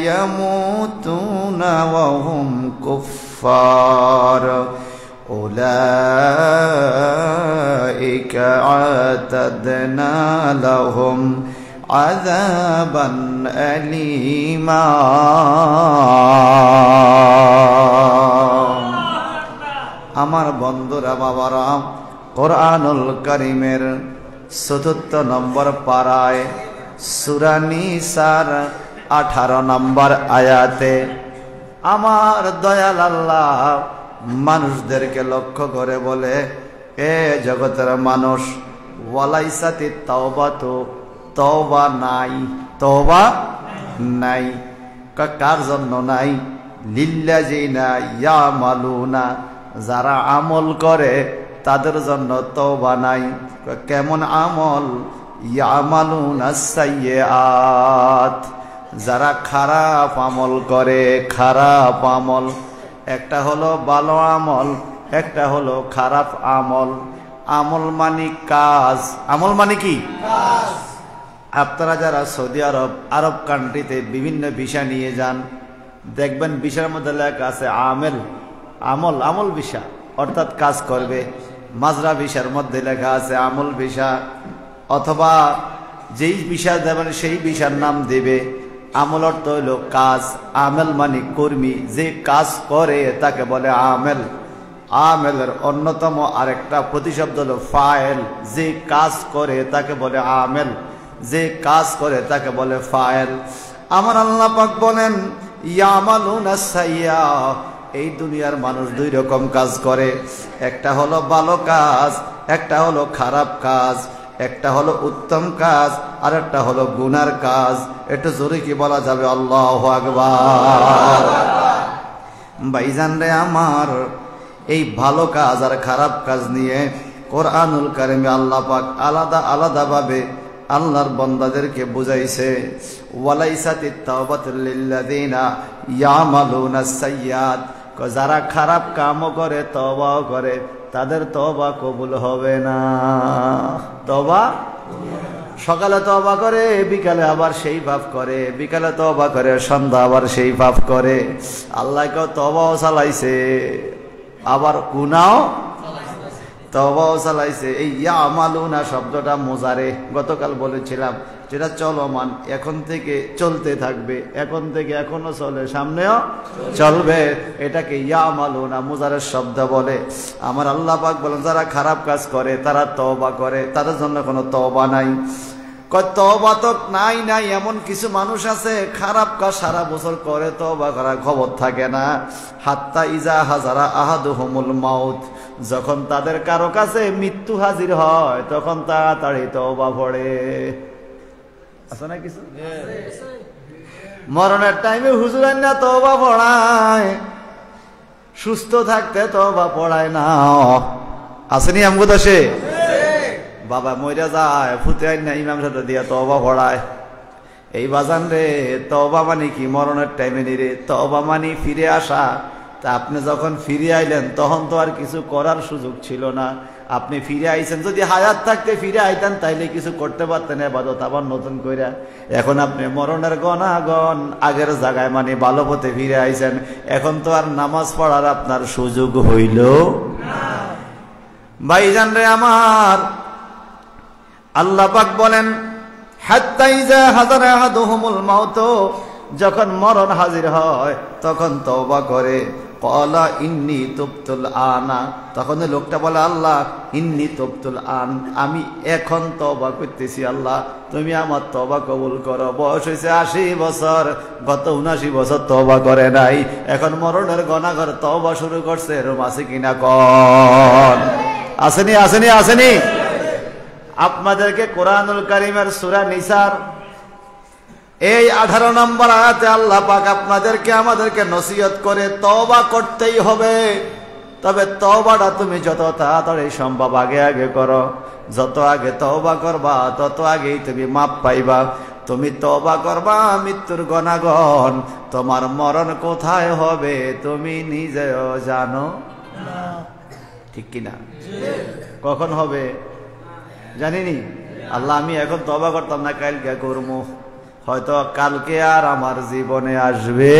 يموتون وهم كفار أولئك أعتدنا لهم عذابا أليما আমার বন্ধুরা বাবারা কোরআনুল কারীমের ৪৪ নম্বর পারায় সূরা নিসার 18 নম্বর আয়াতে আমার দয়াল আল্লাহ মানুষদেরকে লক্ষ্য করে বলে, এ জগতের মানুষ, ওয়ালাইসাতি তাওবাতু, তওবা নাই, তওবা নাই। কার জন্য নাই? লিল্লাযিনা ইয়ামালুনা, যারা আমল করে তাদের জন্য তওবা নাই। কেমন আমল? ইয়ামালুনা সাইয়্যাত, যারা খারাপ আমল করে। খারাপ আমল একটা হলো ভালো আমল, একটা হলো খারাপ আমল। আমল মানে কাজ, আমল মানে কি? কাজ। আপনারা যারা সৌদি আরব, আরব কান্ট্রিতে বিভিন্ন ভিসা নিয়ে যান, দেখবেন ভিসার মধ্যে লেখা আছে আমেল, আমল, আমল ভিসা, অর্থাৎ কাজ করবে। মাজরা ভিসার মধ্যে লেখা আছে আমল ভিসা, অথবা যেই ভিসা দেবেন সেই ভিসার নাম দেবে। আমল অর্থ হইল কাজ, আমেল মানে কর্মী, যে কাজ করে তাকে বলে আমেল। আমেলের অন্যতম আরেকটা প্রতিশব্দ হলো ফাইল, যে কাজ করে তাকে বলে আমেল, যে কাজ করে তাকে বলে ফাইল। আমার আল্লাহ পাক বলেন ইয়ামালুনা সাইয়্যা, এই দুনিয়ার মানুষ দুই রকম কাজ করে, একটা হলো ভালো কাজ, একটা হলো খারাপ কাজ। একটা হলো উত্তম কাজ, আর একটা হলো গুনার কাজ। একটু জোরে কি বলা যাবে? আল্লাহু আকবার। ভাইজান রে আমার, এই ভালো কাজ আর খারাপ কাজ নিয়ে কোরআনুল কারীমে আল্লাহ পাক আলাদা আলাদা ভাবে আল্লাহর বান্দাদেরকে বুঝাইছে। ওয়ালাইসাতিত তাওবাতু লিল্লাযিনা ইয়ামালুনা সাইয়্যাত, যারা খারাপ কামও করে তওবাও করে তাদের তওবা কবুল হবে না। তওবা সকালে তওবা করে, বিকালে আবার সেই পাপ করে, বিকালে তওবা করে, সন্ধ্যা আবার সেই পাপ করে। আল্লাহকে তওবাও চালাইছে, আবার গুনাহও তওবাও চালাইছে। এই ইয়ামালুনা শব্দটা মুজারে, গতকাল বলেছিলাম যেটা চলমান, এখন থেকে চলতে থাকবে, এখন থেকে এখনো চলে, সামনেও চলবে। এটাকে ইয়ামালুনা মুজারের শব্দ বলে। আমার আল্লাহ পাক বলেন যারা খারাপ কাজ করে তারা তওবা করে, তাদের জন্য কোনো তওবা নাই। তওবা তো নাই নাই, এমন কিছু মানুষ আছে খারাপ কাজ সারা বছর করে, তওবা করার খবর থাকে না। হাত্তা ইজা হাজারা আহাদুহুমুল মাউত, যখন তাদের কারো কাছে মৃত্যু হাজির হয় তখন তাড়াতাড়ি তওবা পড়ে। আছে না কিছু? মরণের টাইমে হুজুর না তওবা পড়ায়, সুস্থ থাকতে তওবা পড়ায় না। আসেনি আমগো দেশে? বাবা মইরা যায়, ফুতে আইন না ইমাম সাহেব দিয়া তওবা পড়ায়। এই বাজান রে, তওবা মানে কি? মরণের টাইমে নিরে তওবা মানে ফিরে আসা। তা আপনি যখন ফিরে আইলেন তখন তো আর কিছু করার সুযোগ ছিল না। আপনি ফিরে আইছেন, যদি হায়াত থাকতে ফিরে আইতেন তাইলে কিছু করতে পারতেন ইবাদত আবার নতুন কইরা। এখন আপনি মরণের গনাগন আগের জায়গায় মানে ভালো পথে ফিরে আইছেন, এখন তো আর নামাজ পড়ার আপনার সুযোগ হইল না। ভাইজান রে আমার, আল্লাহ পাক বলেন হাত্তা ইজা হাযারা আহাদুহুমুল মাউত, যখন মরণ হাজির হয় তখন তওবা করে। ক্বালা ইন্নী তুবতুল আনা, তখন লোকটা বলে আল্লাহ ইন্নী তুবতুল আন, আমি এখন তওবা করতেছি, আল্লাহ তুমি আমার তওবা কবুল করো। বয়স হয়েছে 80 বছর, গত 79 বছর তওবা করে নাই, এখন মরণের গনাগর তওবা শুরু করছে। এরকম আছে কিনা কোন? আসেনি আসেনি আসেনি? আপনাদেরকে কোরআনুল কারীমের সূরা নিসার এই 18 নম্বর আয়াতে আল্লাহ পাক আপনাদেরকে আমাদেরকে নসিহত করে তওবা করতেই হবে। তবে তওবাটা তুমি যত তাড়াতাড়ি সম্ভব আগে আগে করো। যত আগে তওবা করবা তত আগেই তুমি মাপ পাইবা। তুমি তওবা করবা মৃত্যুর গনাগন, তোমার মরণ কোথায় হবে তুমি নিজেও জানো না, ঠিক কিনা? কখন হবে জানিনি। আল্লাহ আমি এখন তওবা করতাম না, কালকে করবো। হয়তো কালকে আর আমার জীবনে আসবে।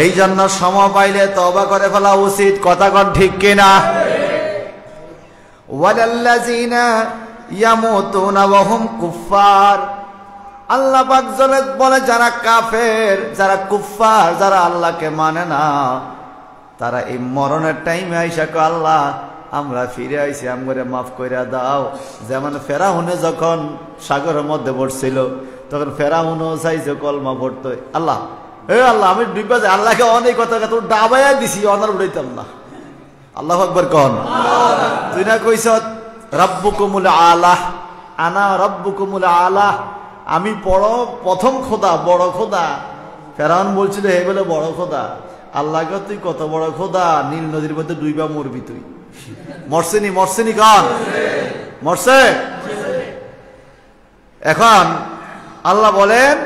এই জন্য সময় পাইলে তওবা করে ফেলা উচিত। কথা কোন ঠিক কিনা? ওয়ালাল্লাযিনা ইয়ামুতুনা ওয়া হুম কুফফার, আল্লাহ পাক বলে যারা কাফের, যারা কুফফার, যারা আল্লাহকে মানে না, তারা এই মরণের টাইমে আইসা কয় আল্লাহ আমরা ফিরে আইছি, আমগরে মাফ কইরা দাও। যেমন ফেরাউনে যখন সাগরের মধ্যে পড়ছিল তখন ফেরাউনও চাইছে কলমা পড়তো, আল্লাহ আল্লাহ আমি ডুবা যাই, আল্লাহকে অনেক কথা তোর ডাবাইয়া দিছি, অনার উড়াইতাম না। আল্লাহু আকবার কন। তুই না কইছ রাব্বুকুমুল আলা, আনা রাব্বুকুমুল আলা, আমি প্রথম খোদা, বড় খোদা। ফেরাউন বলছিল হে বলে বড় খোদা, আল্লাহকে তুই কত বড় খোদা, নীল নদীর মধ্যে ডুইবা মরবি তুই। মরছেনি মরছেনি কন, মরছে। এখন আল্লাহ বলেন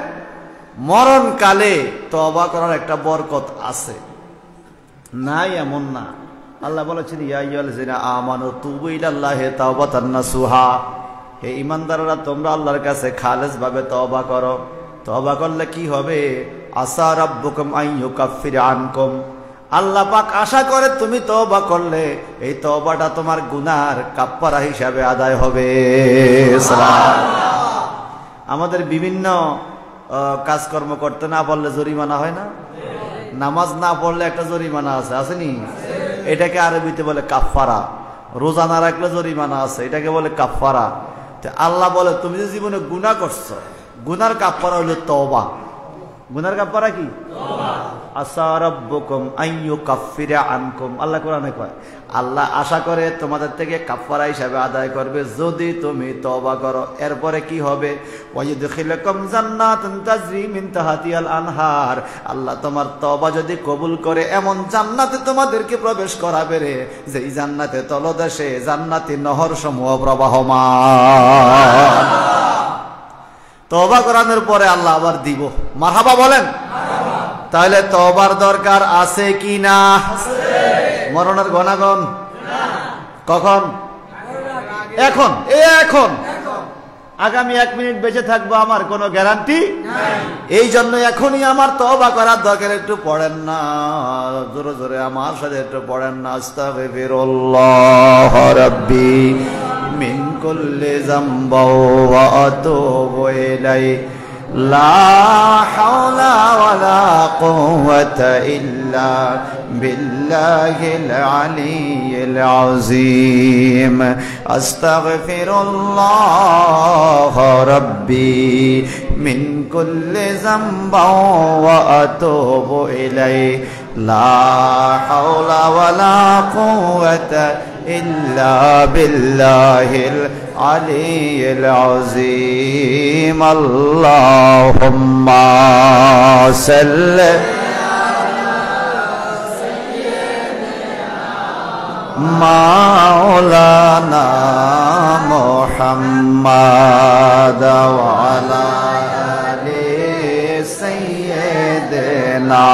মরণকালে তওবা করার একটা বরকত আছে, নাই এমন না। আল্লাহ বলেছেন ইয়া আইয়ুহাল্লাযিনা আমানু তুবু ইলাল্লাহি তাওবাতান নাসুহা, হে ঈমানদাররা তোমরা আল্লাহর কাছে খালেস ভাবে তওবা করো। তওবা করলে কি হবে? আসা রাব্বুকুম আন ইউকাফফিরা আনকুম, আল্লাহ পাক আশা করে তুমি তওবা করলে এই তওবাটা তোমার গুনার কাফফারা হিসাবে আদায় হবে। আমাদের বিভিন্ন কাজকর্ম করতে না পারলে জরিমানা হয় না? নামাজ না পড়লে একটা জরিমানা আছে, আসেনি? এটাকে আরবিতে বলে কাফফারা। রোজা না রাখলে জরিমানা আছে, এটাকে বলে কাফফারা। আল্লাহ বলে তুমি যে জীবনে গুনাহ করছো, গুনার কাফফারা হলো তওবা। গুনার কাফফারা কি? তওবা। আসা রাব্বুকুম আন ইউকাফফিরা আনকুম, আল্লাহ কোরআনে কয় আল্লাহ আশা করে তোমাদের থেকে কাফফারা হিসাবে আদায় করবে যদি তুমি তওবা করো। এরপরে কি হবে? ওয়াইদখিলুকুম জান্নাতুন তাজরি মিন তাহতিহাল আনহার, আল্লাহ তোমার তওবা যদি কবুল করে এমন জান্নাতে তোমাদেরকে প্রবেশ করাবে রে, যেই জান্নাতে তলদেশে জান্নাতি নহর সমূহ প্রবাহমান। তওবা করানোর পরে আল্লাহ আবার দিব। মারহাবা বলেন। তাহলে তওবার দরকার আছে কি না? মরণের ঘনাগন কখন? এখন। এখন আগামী 1 মিনিট বেঁচে থাকবো আমার কোনো গ্যারান্টি নাই। এই জন্য এখনই আমার তওবা করার দরকার। একটু পড়েন না, জোরে জোরে আমার সাথে একটু পড়েন না। আস্তাগফিরুল্লাহ রাব্বি মিন কুল্লি যামবি ওয়া আতুবু ইলাইহি লা হাওলা ওয়ালা কুওয়াতা ইল্লা বিল্লাহিল আলিয়্যিল আযীম। আস্তাগফিরুল্লাহ রাব্বি মিন কুল্লি যামবি ওয়া আতুবু ইলাইহি লা হাওলা ওয়ালা কুওয়াতা ইল্লা বিল্লাহিল আলিয়্যিল আযীম। আল্লাহুম্মা সাল্লি মাওলানা মুহাম্মাদ ওয়া আলা আলি সাইয়্যিদিনা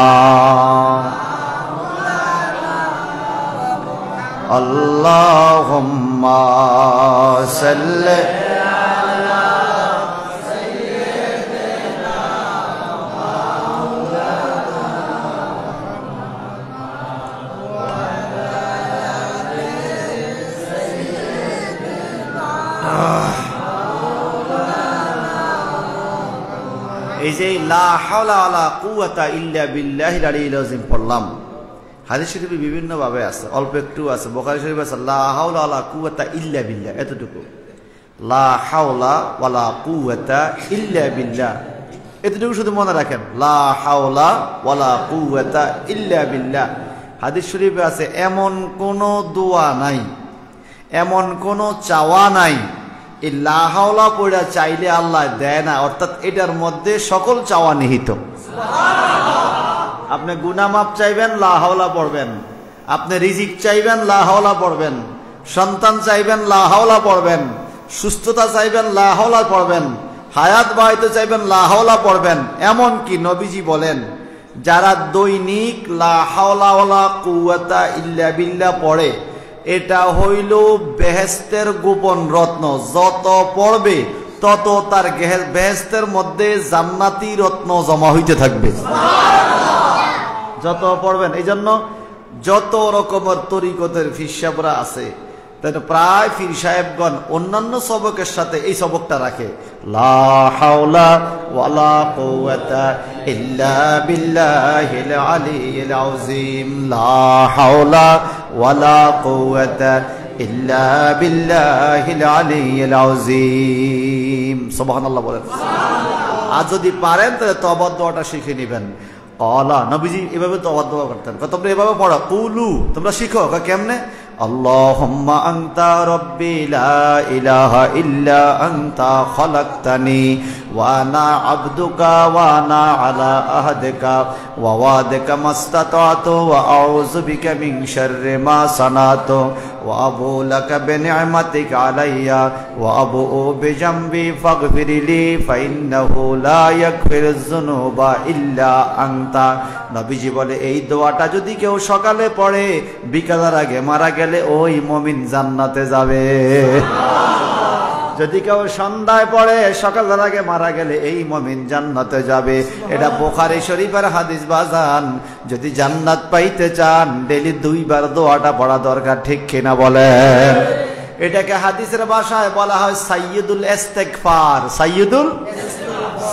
আল্লাহুম্মা সাল্লি আলা সাইয়্যিদিনা মাওলানা ওয়া আলা আলি সাইয়্যিদিনা। এই যে লা হাওলা ওয়ালা কুওয়াতা ইল্লা বিল্লাহিল আলিয়্যিল আযীম পড়লাম, হাদিস শরীফে বিভিন্ন ভাবে আছে, অল্প একটু আছে। বুখারী শরীফে আছে লা হাওলা ওয়ালা কুওয়াতা ইল্লা বিল্লাহ, এতটুকু। লা হাওলা ওয়ালা কুওয়াতা ইল্লা বিল্লাহ, এতটুকু শুধু মনে রাখেন। লা হাওলা ওয়ালা কুওয়াতা ইল্লা বিল্লাহ। হাদিস শরীফে আছে এমন কোন দোয়া নাই, এমন কোন চাওয়া নাই এই লা হাওলা পড়া চাইলে আল্লাহ দেয় না, অর্থাৎ এটার মধ্যে সকল চাওয়া নিহিত। আপনি গুনাহ মাফ চাইবেন, লা হাওলা পড়বেন। আপনি রিজিক চাইবেন, লা হাওলা পড়বেন। সন্তান চাইবেন, লা হাওলা পড়বেন। সুস্থতা চাইবেন, লা হাওলা পড়বেন। হায়াত বাড়াইতে চাইবেন, লা হাওলা পড়বেন। এমন কি নবীজি বলেন যারা দৈনিক লা হাওলা ওয়ালা কুওয়াতা ইল্লা বিল্লাহ পড়ে, এটা হইল বেহেশতের গোপন রত্ন। যত পড়বে তত তার বেহেশতের মধ্যে জান্নাতি রত্ন জমা হইতে থাকবে। যত পড়বেন, এই জন্য যত রকমের তরিকতের ফিরসাবরা আছে, তাই প্রায় ফির সাহেবগণ অন্যান্য সবকের সাথে এই সবকটা রাখে, লা হাওলা ওয়ালা কুওয়াতা ইল্লা বিল্লাহিল আলিয়্যিল আযীম, লা হাওলা ওয়ালা কুওয়াতা ইল্লা বিল্লাহিল আলিয়্যিল আযীম। সুবহানাল্লাহ বলেন। আর যদি পারেন তাহলে তওবা দোয়াটা শিখে নেবেন। আলা নবীজি এভাবে তওবা দোয়া করতেন, তোমরা এভাবে পড়ো, কুলু তোমরা শিখো। কেমনে? আল্লাহুম্মা আনতা রাব্বি লা ইলাহা ইল্লা আনতা খালাকতানি ওয়া আনা আবদুকা ওয়া আনা আলা আহদিকা ওয়া ওয়াদিকা মাসতাতাতু ওয়া আউযু বিকা মিন শাররি মা সানাতু ওয়া আবু লাকা বিনি'মাতিকা আলাইয়া ওয়া আবু বিজামবি ফাগফিরলি ফাইন্নাহু লা ইয়াগফিরুয যুনুবা ইল্লা আনতা। নবীজি বলে এই দোয়াটা যদি কেউ সকালে পড়ে বিকালের আগে মারা গেলে ওই মুমিন জান্নাতে যাবে। যদি কেউ সন্ধ্যায় পড়ে সকালের আগে মারা গেলে এই মুমিন জান্নাতে যাবে। এটা বুখারী শরীফের হাদিস বাজান। যদি জান্নাত পাইতে চান ডেইলি 2 বার দোয়াটা পড়া দরকার, ঠিক কিনা বলেন? এটাকে হাদিসের ভাষায় বলা হয় সাইয়্যিদুল ইস্তিগফার।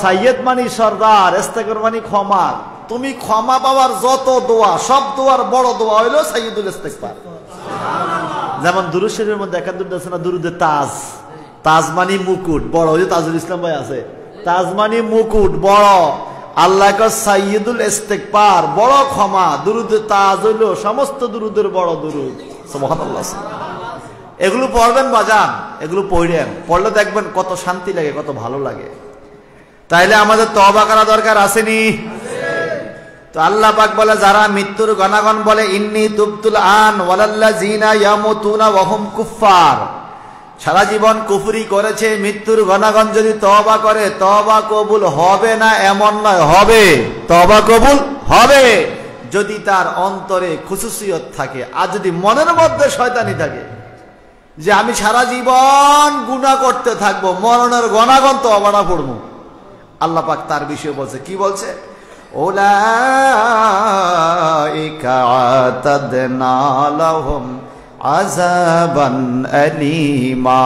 সাইয়্যিদ মানে সরদার, ইস্তিগফার মানে ক্ষমা। তুমি ক্ষমা পাওয়ার যত দোয়া, সব দোয়ার বড় দোয়া হইলো সাইয়্যিদুল ইস্তিগফার। যেমন দুরূদ শরীফের মধ্যে একান্ত আছে না, দুরুদে তাজ। তাজ মানে মুকুট, বড়। ওই যে তাজুল ইসলাম ভাই আছে, তাজ মানে মুকুট বড়। আল্লাহ কা সাইয়্যিদুল ইস্তিগফার, বড় ক্ষমা। দুরুদে তাজ হইলো সমস্ত দুরুদের বড় দুরুদ। সুবহানাল্লাহ। এগুলো পড়বেন বাজান, এগুলো পড়লে দেখবেন কত শান্তি লাগে, কত ভালো লাগে। তাইলে আমাদের তওবা করা দরকার আসেনি? তো আল্লাহ পাক বলে যারা মৃত্যুর গণাগণ বলে ইন্নী তুবতুল আন ওয়ালাল্লাযিনা ইয়ামুতুনা ওয়া হুম কুফফার, সারা জীবন কুফরি করেছে, মৃত্যুর গণাগণ যদি তওবা করে তওবা কবুল হবে না এমন নয়, হবে। তওবা কবুল হবে যদি তার অন্তরে খুশুসিয়ত থাকে। আর যদি মনের মধ্যে শয়তানি থাকে যে আমি সারা জীবন গুনাহ করতে থাকবো, মরণের গণাগণ তওবাটা পড়বো, আল্লাহ পাক তার বিষয়ে বলছে, কি বলছে? উলাইকা আতাদনা লাহুম আযাবান আলীমা,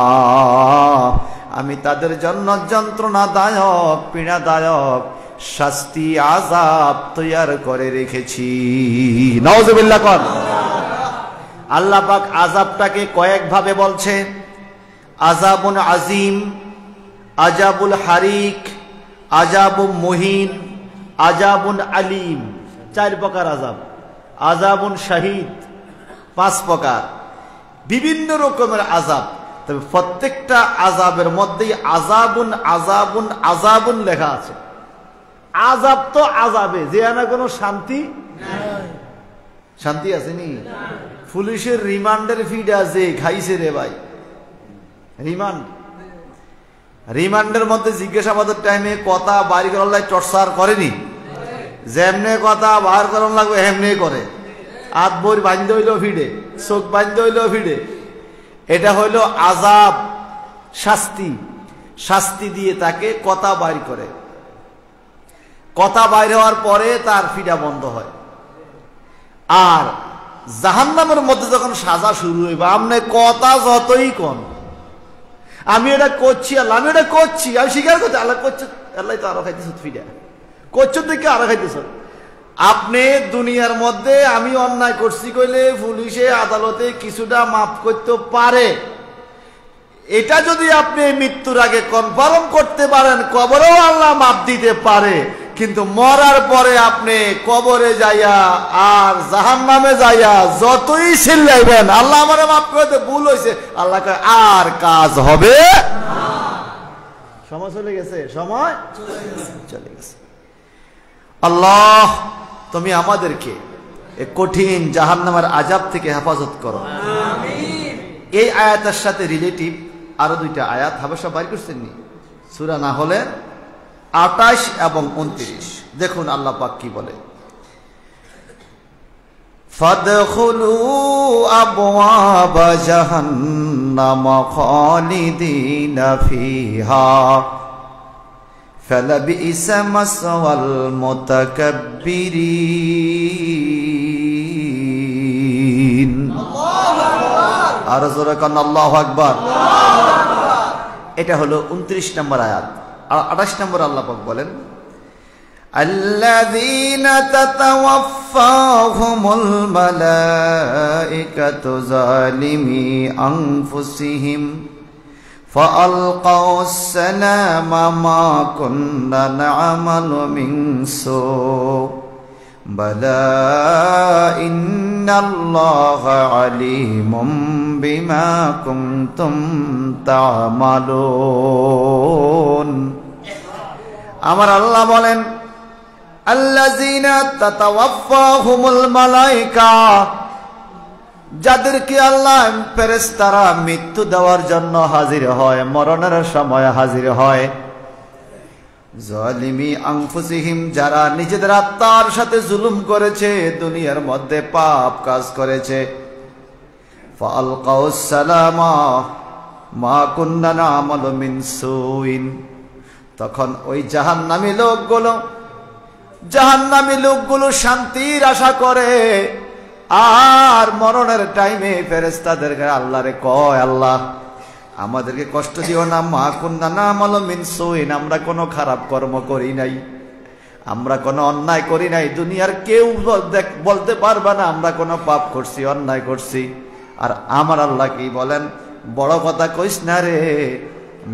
আমি তাদের জন্য যন্ত্রণাদায়ক পীড়াদায়ক শাস্তি আযাব তৈয়ার করে রেখেছি। নাউযুবিল্লাহ কর। আল্লাহ পাক আযাবটাকে কয়েক ভাবে বলছে, আযাবুন আযীম, আযাবুল হারিক, আযাবুম মুহিন, আযাবুন আলীম। 4 প্রকার আযাব। আযাবুন শাহীদ 5 প্রকার। বিভিন্ন রকমের আযাব। তবে প্রত্যেকটা আযাবের মধ্যেই আযাবুন আযাবুন আযাবুন লেখা আছে। আযাব তো আযাবে, যে না কোনো শান্তি নাই। শান্তি আসেনি? পুলিশের রিমান্ডের ফিডা যে খাইছে রে ভাই, রিমান্ডের মধ্যে জিজ্ঞাসাবাদের টাইমে কথা বাড়ি করার টর্চার করেনি? যেমনে কথা বার করার লাগবে হেমনে করে। হাত বই বান্ধ হইলেও ফিডে, চোখ বান্ধ হইলেও ফিডে। এটা হইল আযাব, শাস্তি। শাস্তি দিয়ে তাকে কথা বাইর করে। কথা বাইর হওয়ার পরে তার ফিডা বন্ধ হয়। আর জাহান্নামের মধ্যে যখন সাজা শুরু হইবে, আপনি কথা যতই কন, আমি এটা করছি আল্লাহ, আমি এটা করছি, আমি স্বীকার করছি আল্লাহ করছে, আল্লাহ তো আরো খাইতেছ ফিডা করছো দেখে আরো খাইতেছ। আপনি দুনিয়ার মধ্যে আমি অন্যায় করছি কইলে পুলিশে আদালতে কিছুটা মাফ করতে পারে। এটা যদি আপনি মৃত্যুর আগে কনফার্ম করতে পারেন, কবরেও আল্লাহ মাফ দিতে পারে। কিন্তু মরার পরে আপনি কবরে যাইয়া আর জাহান্নামে যাইয়া যতই চিল্লাইবেন আল্লাহ আমারে মাফ করে দে, ভুল হয়েছে, আল্লাহ কয় আর কাজ হবে না। সময় চলে গেছে, সময় চলে গেছে। আল্লাহ তুমি আমাদেরকে এই কঠিন জাহান্নামের আযাব থেকে হেফাজত করো। আমিন। এই আয়াতের সাথে রিলেটিভ আরো 2টা আয়াত হাবেশা বাইর করছেন নি, সূরা নাহলের 28 এবং 29। দেখুন আল্লাহ পাক কি বলে, ফাদখুলু আবওয়াবা জাহান্নাম খালিদিনা ফিহা ফালাবিসা মাসওয়াল মুতাকাব্বিরিন। আর জোরে কান আল্লাহু আকবার। এটা হলো 29 নম্বর আয়াত। আর 28 নম্বর আল্লাহ পাক বলেন, আল্লাযীনা তাতাওয়াফফাহুমুল মালাইকাতু যালিমি আনফুসিহিম ফাআলকাউস সালামা মা কুন্না না'মালু মিন সু বালা ইন্নাল্লাহা আলীমুম বিমা কুনতুম তা'মালুন। আমার আল্লাহ বলেন, আল্লাযীনা তাতাওয়াফফাহুমুল মালাইকা, যাদেরকে আল্লাহ ফেরেশতারা মৃত্যু দেওয়ার জন্য হাজির হয়, মরণের সময় হাজির হয়। জালিমি আনফুসিহিম, যারা নিজেদের আত্মার সাথে জুলুম করেছে, দুনিয়ার মধ্যে পাপ কাজ করেছে। ফাআলকাউস সালামা মা কুন্না না'মালু মিন সুইন, তখন ওই জাহান্নামী লোকগুলো শান্তির আশা করে। আর মরণের টাইমে ফেরেশতাদেরকে আল্লাহরে কয়, আল্লাহ আমাদেরকে কষ্ট দিও না, মা কুন্না না'মালু মিন সুইন, আমরা কোনো খারাপ কর্ম করি নাই, আমরা কোনো অন্যায় করি নাই। দুনিয়ার কেউ বলতে পারবে না আমরা কোনো পাপ করছি, অন্যায় করছি। আর আমার আল্লাহ কি বলেন, বড় কথা কইস না রে,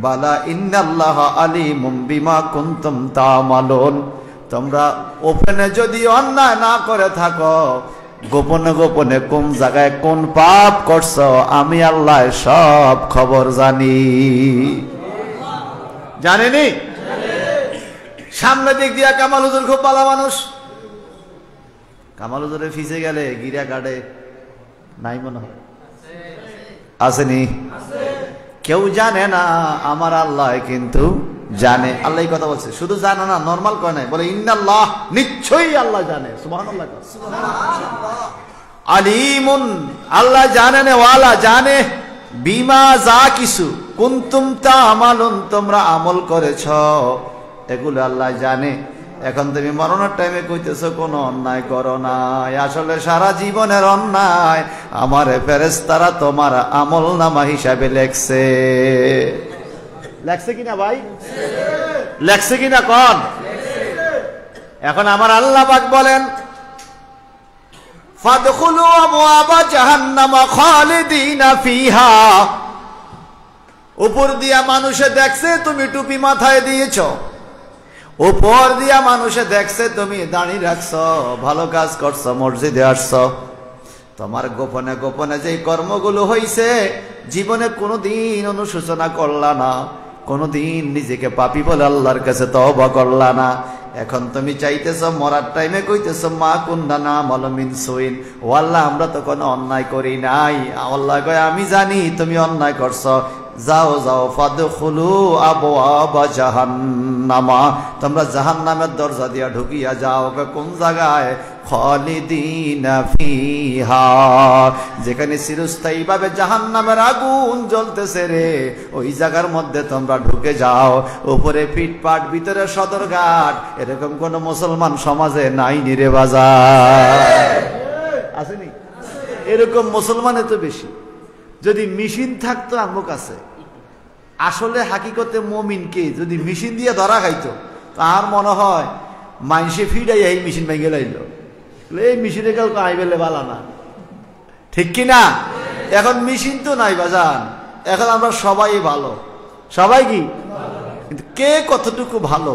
বালা ইন্নাল্লাহা আলীমুম বিমা কুনতুম তা'মালুন, তোমরা ওপেনে যদি অন্যায় না করে থাকো, গোপনে গোপনে কোন জায়গায় কোন পাপ করছো, আমি আল্লাহ সব খবর জানি। জানেনি? সামনে দিক দিয়া কামাল হুজুর খুব ভালো মানুষ, কামাল হুজুরের ফিসে গেলে গিরা কাটে নাই মনে হয়, আসেনি? কেউ জানে না, আমার আল্লাহ কিন্তু জানে। আল্লাহ কথা বলছে, শুধু জানে না, নরমাল কয় নাই, বলে ইন্নাল্লাহ, নিশ্চয়ই আল্লাহ জানে। সুবহানাল্লাহ। আলিমুন, আল্লাহ জানেন, ওয়ালা জানে, বিমা যা কিছু কুনতুম তা'মালুন, তোমরা আমল করেছ, এগুলো আল্লাহ জানে। এখন তুমি মরণের টাইমে কইতেছো কোনো অন্যায় করো না, আসলে সারা জীবনের অন্যায় আমার ফেরেশতারা তোমার আমল নামা হিসাবে লেখছে। লেখছে কিনা ভাই? লেখছে কিনা কোন? এখন আমার আল্লাহ পাক বলেন, ফাদখুলু আবওয়াবা জাহান্নাম খালিদিনা ফিহা, উপর দিয়া মানুষে দেখছে তুমি টুপি মাথায় দিয়েছো, উপর দিয়া মানুষে দেখছে তুমি দাঁড়িয়ে রাখছো, ভালো কাজ করছো, মসজিদে আসছো, তোমার গোপনে গোপনে যে কর্মগুলো হইছে, জীবনে কোনোদিন অনুশোচনা করলা না, কোনোদিন নিজেকে পাপী বলে আল্লাহর কাছে তওবা করলা না। এখন তুমি চাইতেছ মরার টাইমে কইতেছ মা কুন্না না'মালু মিন সুইন, ও আল্লাহ আমরা তো কোনো অন্যায় করি নাই। আল্লাহ কয় আমি জানি তুমি অন্যায় করছো, যাও যাও, ফাদখুলু আবওয়াবা জাহান্নামা, তোমরা জাহান্নামের দরজা দিয়া ঢুকিয়া যাও। কোন জায়গায়? খালিদিনা ফিহা, যেখানে চিরস্থায়ী ভাবে জাহান্নামের আগুন জ্বলতেছে রে, ওই জায়গার মধ্যে তোমরা ঢুকে যাও। উপরে ফিটপাট, ভিতরে সদরঘাট, এরকম কোন মুসলমান সমাজে নাই নিরে বাজার, আসেনি? এরকম মুসলমানের তো বেশি। যদি মেশিন থাকতো আমার কাছে, আসলে হাকিকতে মুমিনকে যদি মেশিন দিয়ে ধরা খাইতো, তার মনে হয় মানুষে ফিডাই এই মেশিন ভেঙে লাইলো, এই মেশিনে কেউ আইবেলে বালা না, ঠিক কিনা? এখন মেশিন তো নাই বাজান, এখন আমরা সবাই ভালো, সবাই কি, কিন্তু কে কতটুকু ভালো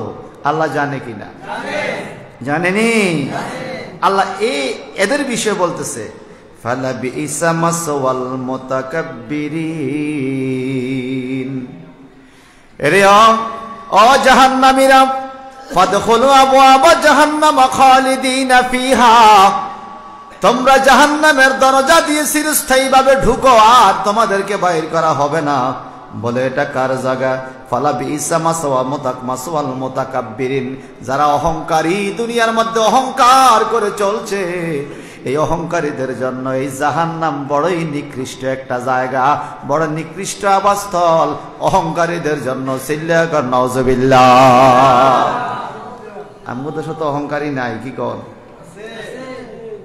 আল্লাহ জানে কিনা? জানেনি? আল্লাহ এদের বিষয়ে বলতেছে, ফালাবিইসা মাসওয়াল মুতাকাব্বিরিন, এরে ও জাহান্নামীরা, ফাদখুলু আবওয়াবা জাহান্নাম খালিদিনা ফিহা, তোমরা জাহান্নামের দরজা দিয়ে চিরস্থায়ীভাবে ঢুকো, আর তোমাদেরকে বাইর করা হবে না। বলে এটা কার জায়গা? ফালাবিইসা মাসওয়াল মুতাকাব্বিরিন, যারা অহংকারী, দুনিয়ার মধ্যে অহংকার করে চলছে, এই অহংকারীদের জন্য এই জাহান্নাম বড়ই নিকৃষ্ট একটা জায়গা, বড় নিকৃষ্ট আবাসস্থল অহংকারীদের জন্য। চিল্লা কর নাউজুবিল্লাহ। আমগো দেশে তো অহংকারী নাই, কি কর?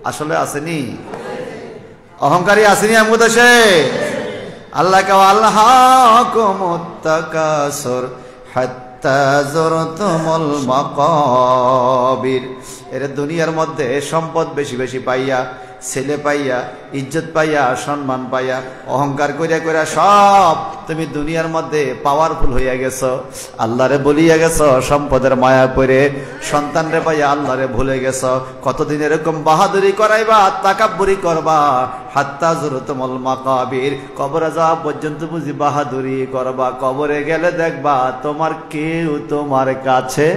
আসলে আসেনি অহংকারী, আসেনি আমগো দেশে? আল্লাহ কে আল্লাহাকুমুত তাকাসুর হাত্তা যুরতুমুল মাকাবির। এর দুনিয়ার মধ্যে সম্পদ বেশি বেশি পাইয়া, ছেলে পাইয়া, ইজ্জত পাইয়া, সম্মান পাইয়া, অহংকার করিয়া করিয়া সব তুমি দুনিয়ার মধ্যে পাওয়ারফুল হইয়া গেছো, আল্লাহরে বলিয়া গেছো, সম্পদের মায়া পড়ে সন্তানরে পাইয়া আল্লাহরে ভুলে গেছো। কতদিন এরকম বাহাদুরি করাইবা, তাকাব্বুরি করবা? হাত্তা যুরতুমুল মাকাবির, কবরে যাওয়া পর্যন্ত বুঝি বাহাদুরি করবা, কবরে গেলে দেখবা তোমার কেউ তোমার কাছে।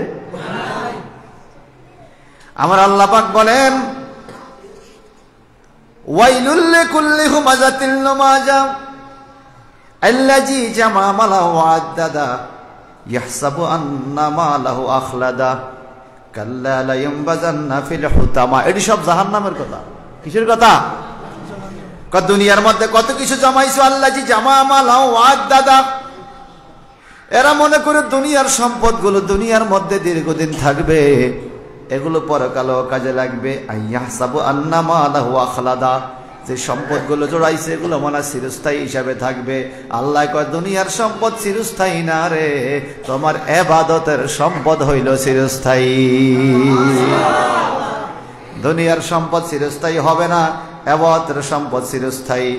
আমার আল্লাহ পাক বলেন ওয়াইলুল লিকুল্লি হুমাযাতিল লুমাযা আল্লাযী জামা মালাহু ওয়া আদ্দাদা ইয়াহসাবু আন্না মালাহু আখলাদা কাল্লা লা ইয়ানবাযান্না ফিল হুতামা। এটি সব জাহান্নামের কথা। কিসের কথা? দুনিয়ার মধ্যে কত কিছু জমাইছো, আল্লাযী জামা মালাহু ওয়া আদ্দাদা। এরা মনে করে দুনিয়ার সম্পদগুলো দুনিয়ার মধ্যে দীর্ঘদিন থাকবে, এগুলো পরকালেও কাজে লাগবে। আইয়াহসাবু আন্না মালাহু আখলাদা, যে সম্পদগুলো জড়াইছে এগুলো মনে চিরস্থায়ী হিসাবে থাকবে। আল্লাহ কয় দুনিয়ার সম্পদ চিরস্থায়ী না রে, তোমার ইবাদতের সম্পদ হইল চিরস্থায়ী। দুনিয়ার সম্পদ চিরস্থায়ী হবে না, ইবাদতের সম্পদ চিরস্থায়ী।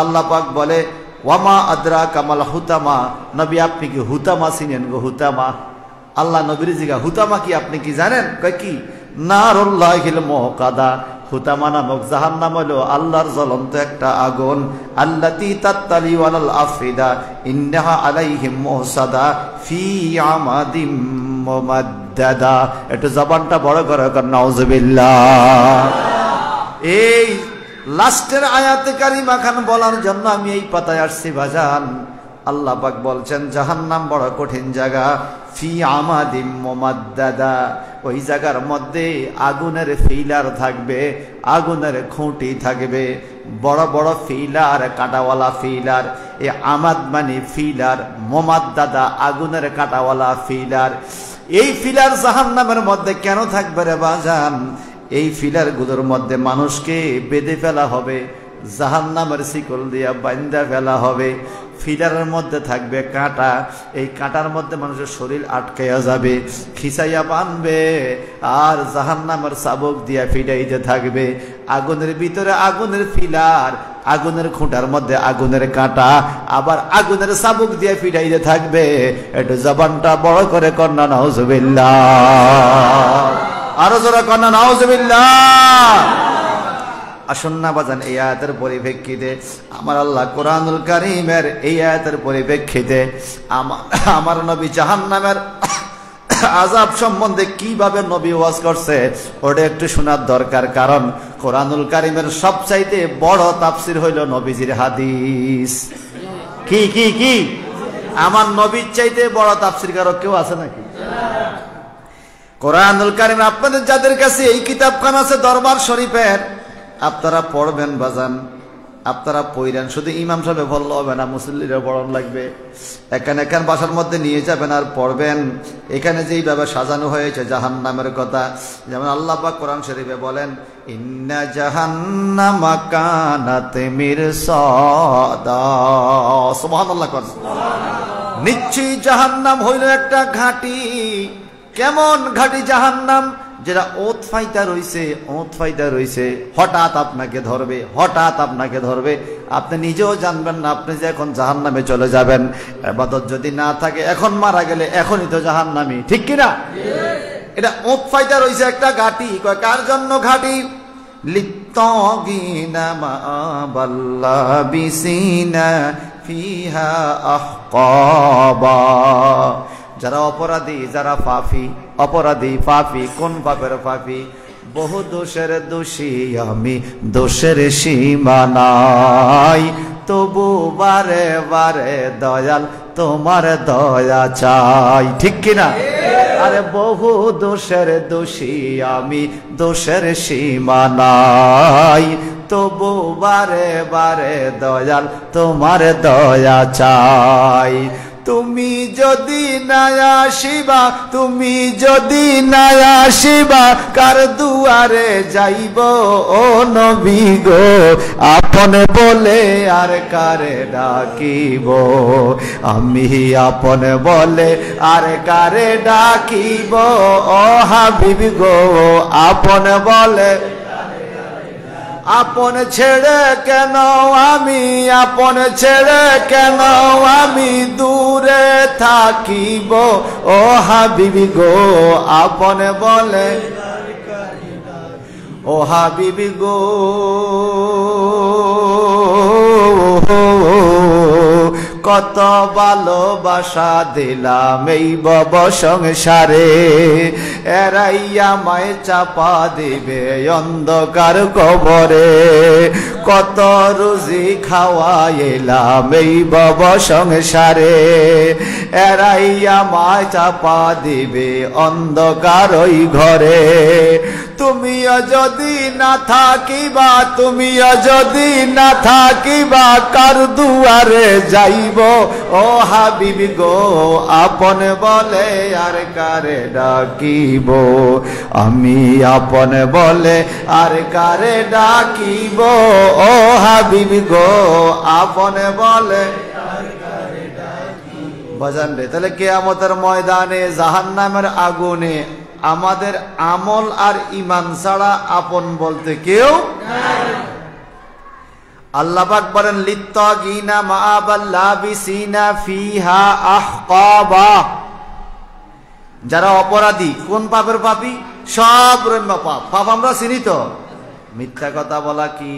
আল্লাহ পাক বলে ওয়ামা আদরাকা মাল হুতামা, নবী আপনি কি হুতামা চিনেন গো? হুতামা, আল্লাহ নবীর জিগা হুতামা কি আপনি কি জানেন? কয় কি? নারুল্লাহিল মুকাদা, হুতামা নামক জাহান্নাম হলো আল্লাহর জ্বলন্ত একটা আগুন। আল্লাতী তাত্তালি আলাল আফিদা ইন্নাহা আলাইহিম মুসাদা ফি আমাদিম মুমাদ্দাদা। একটু জবানটা বড় করে কর নাউজুবিল্লাহ। এই লাস্টের আয়াতে কারিমা খান বলার জন্য আমি এই পাতায় আসছি বাজান। আল্লাহ পাক বলছেন জাহান্নাম বড় কঠিন জায়গা। ফি আমাদিম মুমাদ্দাদা, ওই জায়গার মধ্যে আগুনের ফিলার থাকবে, আগুনের খুঁটি থাকবে, বড় বড় ফিলার, কাঁটাওয়ালা ফিলার। এই আমাদ মানে ফিলার, মুমাদ্দাদা আগুনের কাঁটাওয়ালা ফিলার। এই ফিলার জাহান্নামের মধ্যে কেন থাকবে রে বাজান? এই ফিলার গুলোর মধ্যে মানুষকে বেঁধে ফেলা হবে, জাহান্নামের শিকল দিয়া বান্ধা ফেলা হবে। ফিলারের মধ্যে থাকবে কাঁটা, এই কাঁটার মধ্যে মানুষের শরীর আটকাইয়া যাবে, খিসাইয়া বানবে, আর জাহান্নামের চাবুক দিয়া ফিটাইতে থাকবে। আগুনের ভিতরে আগুনের ফিলার, আগুনের খুঁটার মধ্যে আগুনের কাঁটা, আবার আগুনের চাবুক দিয়ে ফিটাইতে থাকবে। একটু জবানটা বড় করে কন্যা নাউজুবিল্লাহ, আরো জোরে কন্যা নাউজুবিল্লাহ। আসুন না বাজান, এই আয়াতের পরিপ্রেক্ষিতে আমার আল্লাহ কোরআনুল কারীমের এই আয়াতের পরিপ্রেক্ষিতে আমার নবী জাহান্নামের আযাব সম্বন্ধে কিভাবে নবী ওয়াজ করছে ওটা একটু শোনার দরকার। কারণ কোরআনুল কারীমের সবচাইতে বড় তাফসীর হইল নবীজির হাদিস। কি কি কি আমার নবীর চাইতে বড় তাফসীর কারো কেউ আছে নাকি? কোরআনুল কারীম আপনাদের যাদের কাছে এই কিতাবখানা আছে দরবার শরীফের, আপনারা পড়বেন বাজান, আপনারা পড়েন। শুধু ইমাম সাহেব বললে হবে না, মুসল্লিরা পড়ান লাগবে। এখানে বাসার মধ্যে নিয়ে যাবেন আর পড়বেন। এখানে যেইভাবে সাজানো হয়েছে জাহান্নামের কথা, যেমন আল্লাহ পাক কোরআন শরীফে বলেন ইন্না জাহান্নামা কানাত মিরসাদা। সুবহানাল্লাহ। নিশ্চয়ই জাহান্নাম হইল একটা ঘাঁটি। কেমন ঘাঁটি জাহান্নাম? যেটা ওত ফাইতা রইছে, হঠাৎ আপনাকে ধরবে, আপনি নিজেও জানবেন না আপনি যে এখন জাহান্নামে চলে যাবেন। ইবাদত যদি না থাকে, এখন মারা গেলে এখনই তো জাহান্নামী, ঠিক কিনা? এটা ওত ফাইতা রইছে একটা ঘাঁটি। কার জন্য ঘাঁটি? লিত্তাগিনা মা'বাল্লাবিসিনা ফিহা আহকাবা। যারা অপরাধী, যারা পাপী, কোন পাপের পাপী? বহু দোষের দোষী আমি, দোষের সীমা নাই, তবু বারে বারে দয়াল তোমার দয়া চাই, ঠিক কিনা? আরে বহু দোষের দোষী আমি, দোষের সীমা নাই, তবু বারে বারে দয়াল তোমার দয়া চাই। তুমি যদি না আসিবা, তুমি যদি না আসিবা, কার দুয়ারে যাইব ও নবী গো, আপন বলে আর কারে ডাকিব, আমি আপন বলে আর কারে ডাকিব, ও হাবিব গো আপন বলে। আপন ছেড়ে কেন আমি, আপন ছেড়ে কেন আমি দূরে থাকিব, ও হাবিবি গো আপন বলে, ও হাবিবি গো কত ভালোবাসা দিলাম এই ভব সংসারে, এরাইয়া মায় চাপা দিবে অন্ধকার কবরে, কত রুজি খাওয়াইলাম এই ভব সংসারে, এরাইয়া মায় চাপা দিবে অন্ধকার ওই ঘরে। তুমিও যদি না থাকিবা, তুমিও যদি না থাকিবা, কার দুয়ারে যাইব ও হাবিবি গো, আপন বলে আর কারে ডাকিব, আমি আপন বলে আর কারে ডাকিব, ও হাবিবি গো আপন বলে। বাজান রে, তাহলে কিয়ামতের ময়দানে জাহান্নামের আগুনে আমাদের আমল আর ঈমান ছাড়া আপন বলতে কেউ নাই। আল্লাহ পাক বলেন লিত্তাগিনা মাআবাল লাবিসিনা ফিহা আহকাবা, যারা অপরাধী, কোন পাপের পাপী? সব রম্য পাপ। পাপ আমরা চিনি তো, মিথ্যা কথা বলা কি?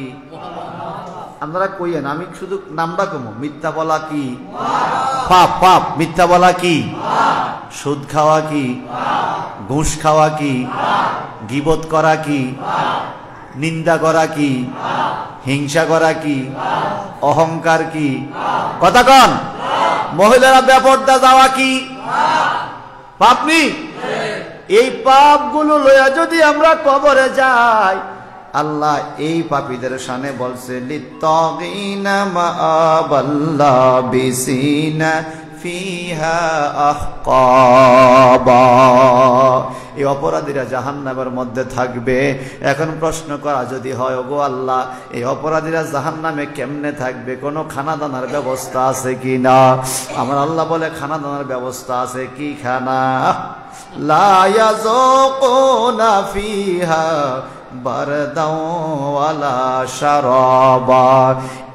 আপনারা কইয়েন, আমি শুধু নামটা কমো। মিথ্যা বলা কি পাপ? পাপ। মিথ্যা বলা কি? সুদ খাওয়া কি? ঘুষ খাওয়া কি? গীবত করা কি? নিন্দা করা কি? হিংসা করা কি? অহংকার কি? কথা কন। মহিলারা বেপরদা যাওয়া কি পাপ নি? এই পাপগুলো লইয়া যদি আমরা কবরে যাই, আল্লাহ এই পাপীদের শানে বলছে লিত্তাগিনা মাআবাল লাবিসিনা ফিহা আহকাবা, এই অপরাধীরা জাহান্নামের মধ্যে থাকবে। এখন প্রশ্ন করা যদি হয়, ওগো আল্লাহ এই অপরাধীরা জাহান্নামে কেমনে থাকবে? কোনো খানা দানার ব্যবস্থা আছে কি না? আমার আল্লাহ বলে খানা দানার ব্যবস্থা আছে। কি খানা? লা ইয়াযুকুনা ফিহা বারদাও ওয়ালা শারাবা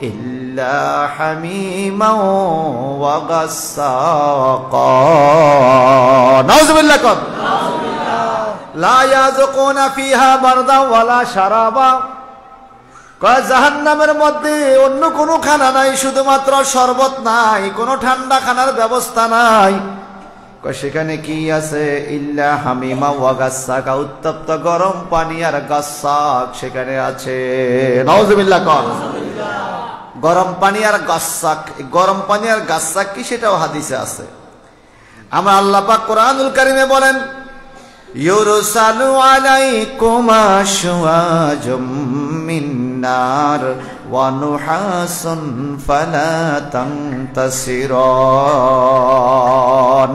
ইল্লা হামিমা ওয়া গাসসাকা। নাউযুবিল্লাহ। কর লা ইয়াযুকুনা ফিহা বারদাও ওয়ালা শারাবা, কয় জাহান্নামের মধ্যে অন্য কোনো খানা নাই, শুধুমাত্র শরবত নাই, কোনো ঠান্ডা খানার ব্যবস্থা নাই। সেখানে কি আছে? ইল্লা হামিমা ওয়া গাসসাকা, উত্তপ্ত গরম পানি আর গাসসাক সেখানে আছে। নাউযুবিল্লাহ। কর গরম পানি আর গাসসাক। গরম পানি আর গাসসাক কি সেটাও হাদিসে আছে। আমার আল্লাহ পাক কোরআনুল কারীমে বলেন ইউরসালু আলাইকুমা শুআজুম মিন নার ওয়া নুহাসুন ফালা তানতাসিরুন।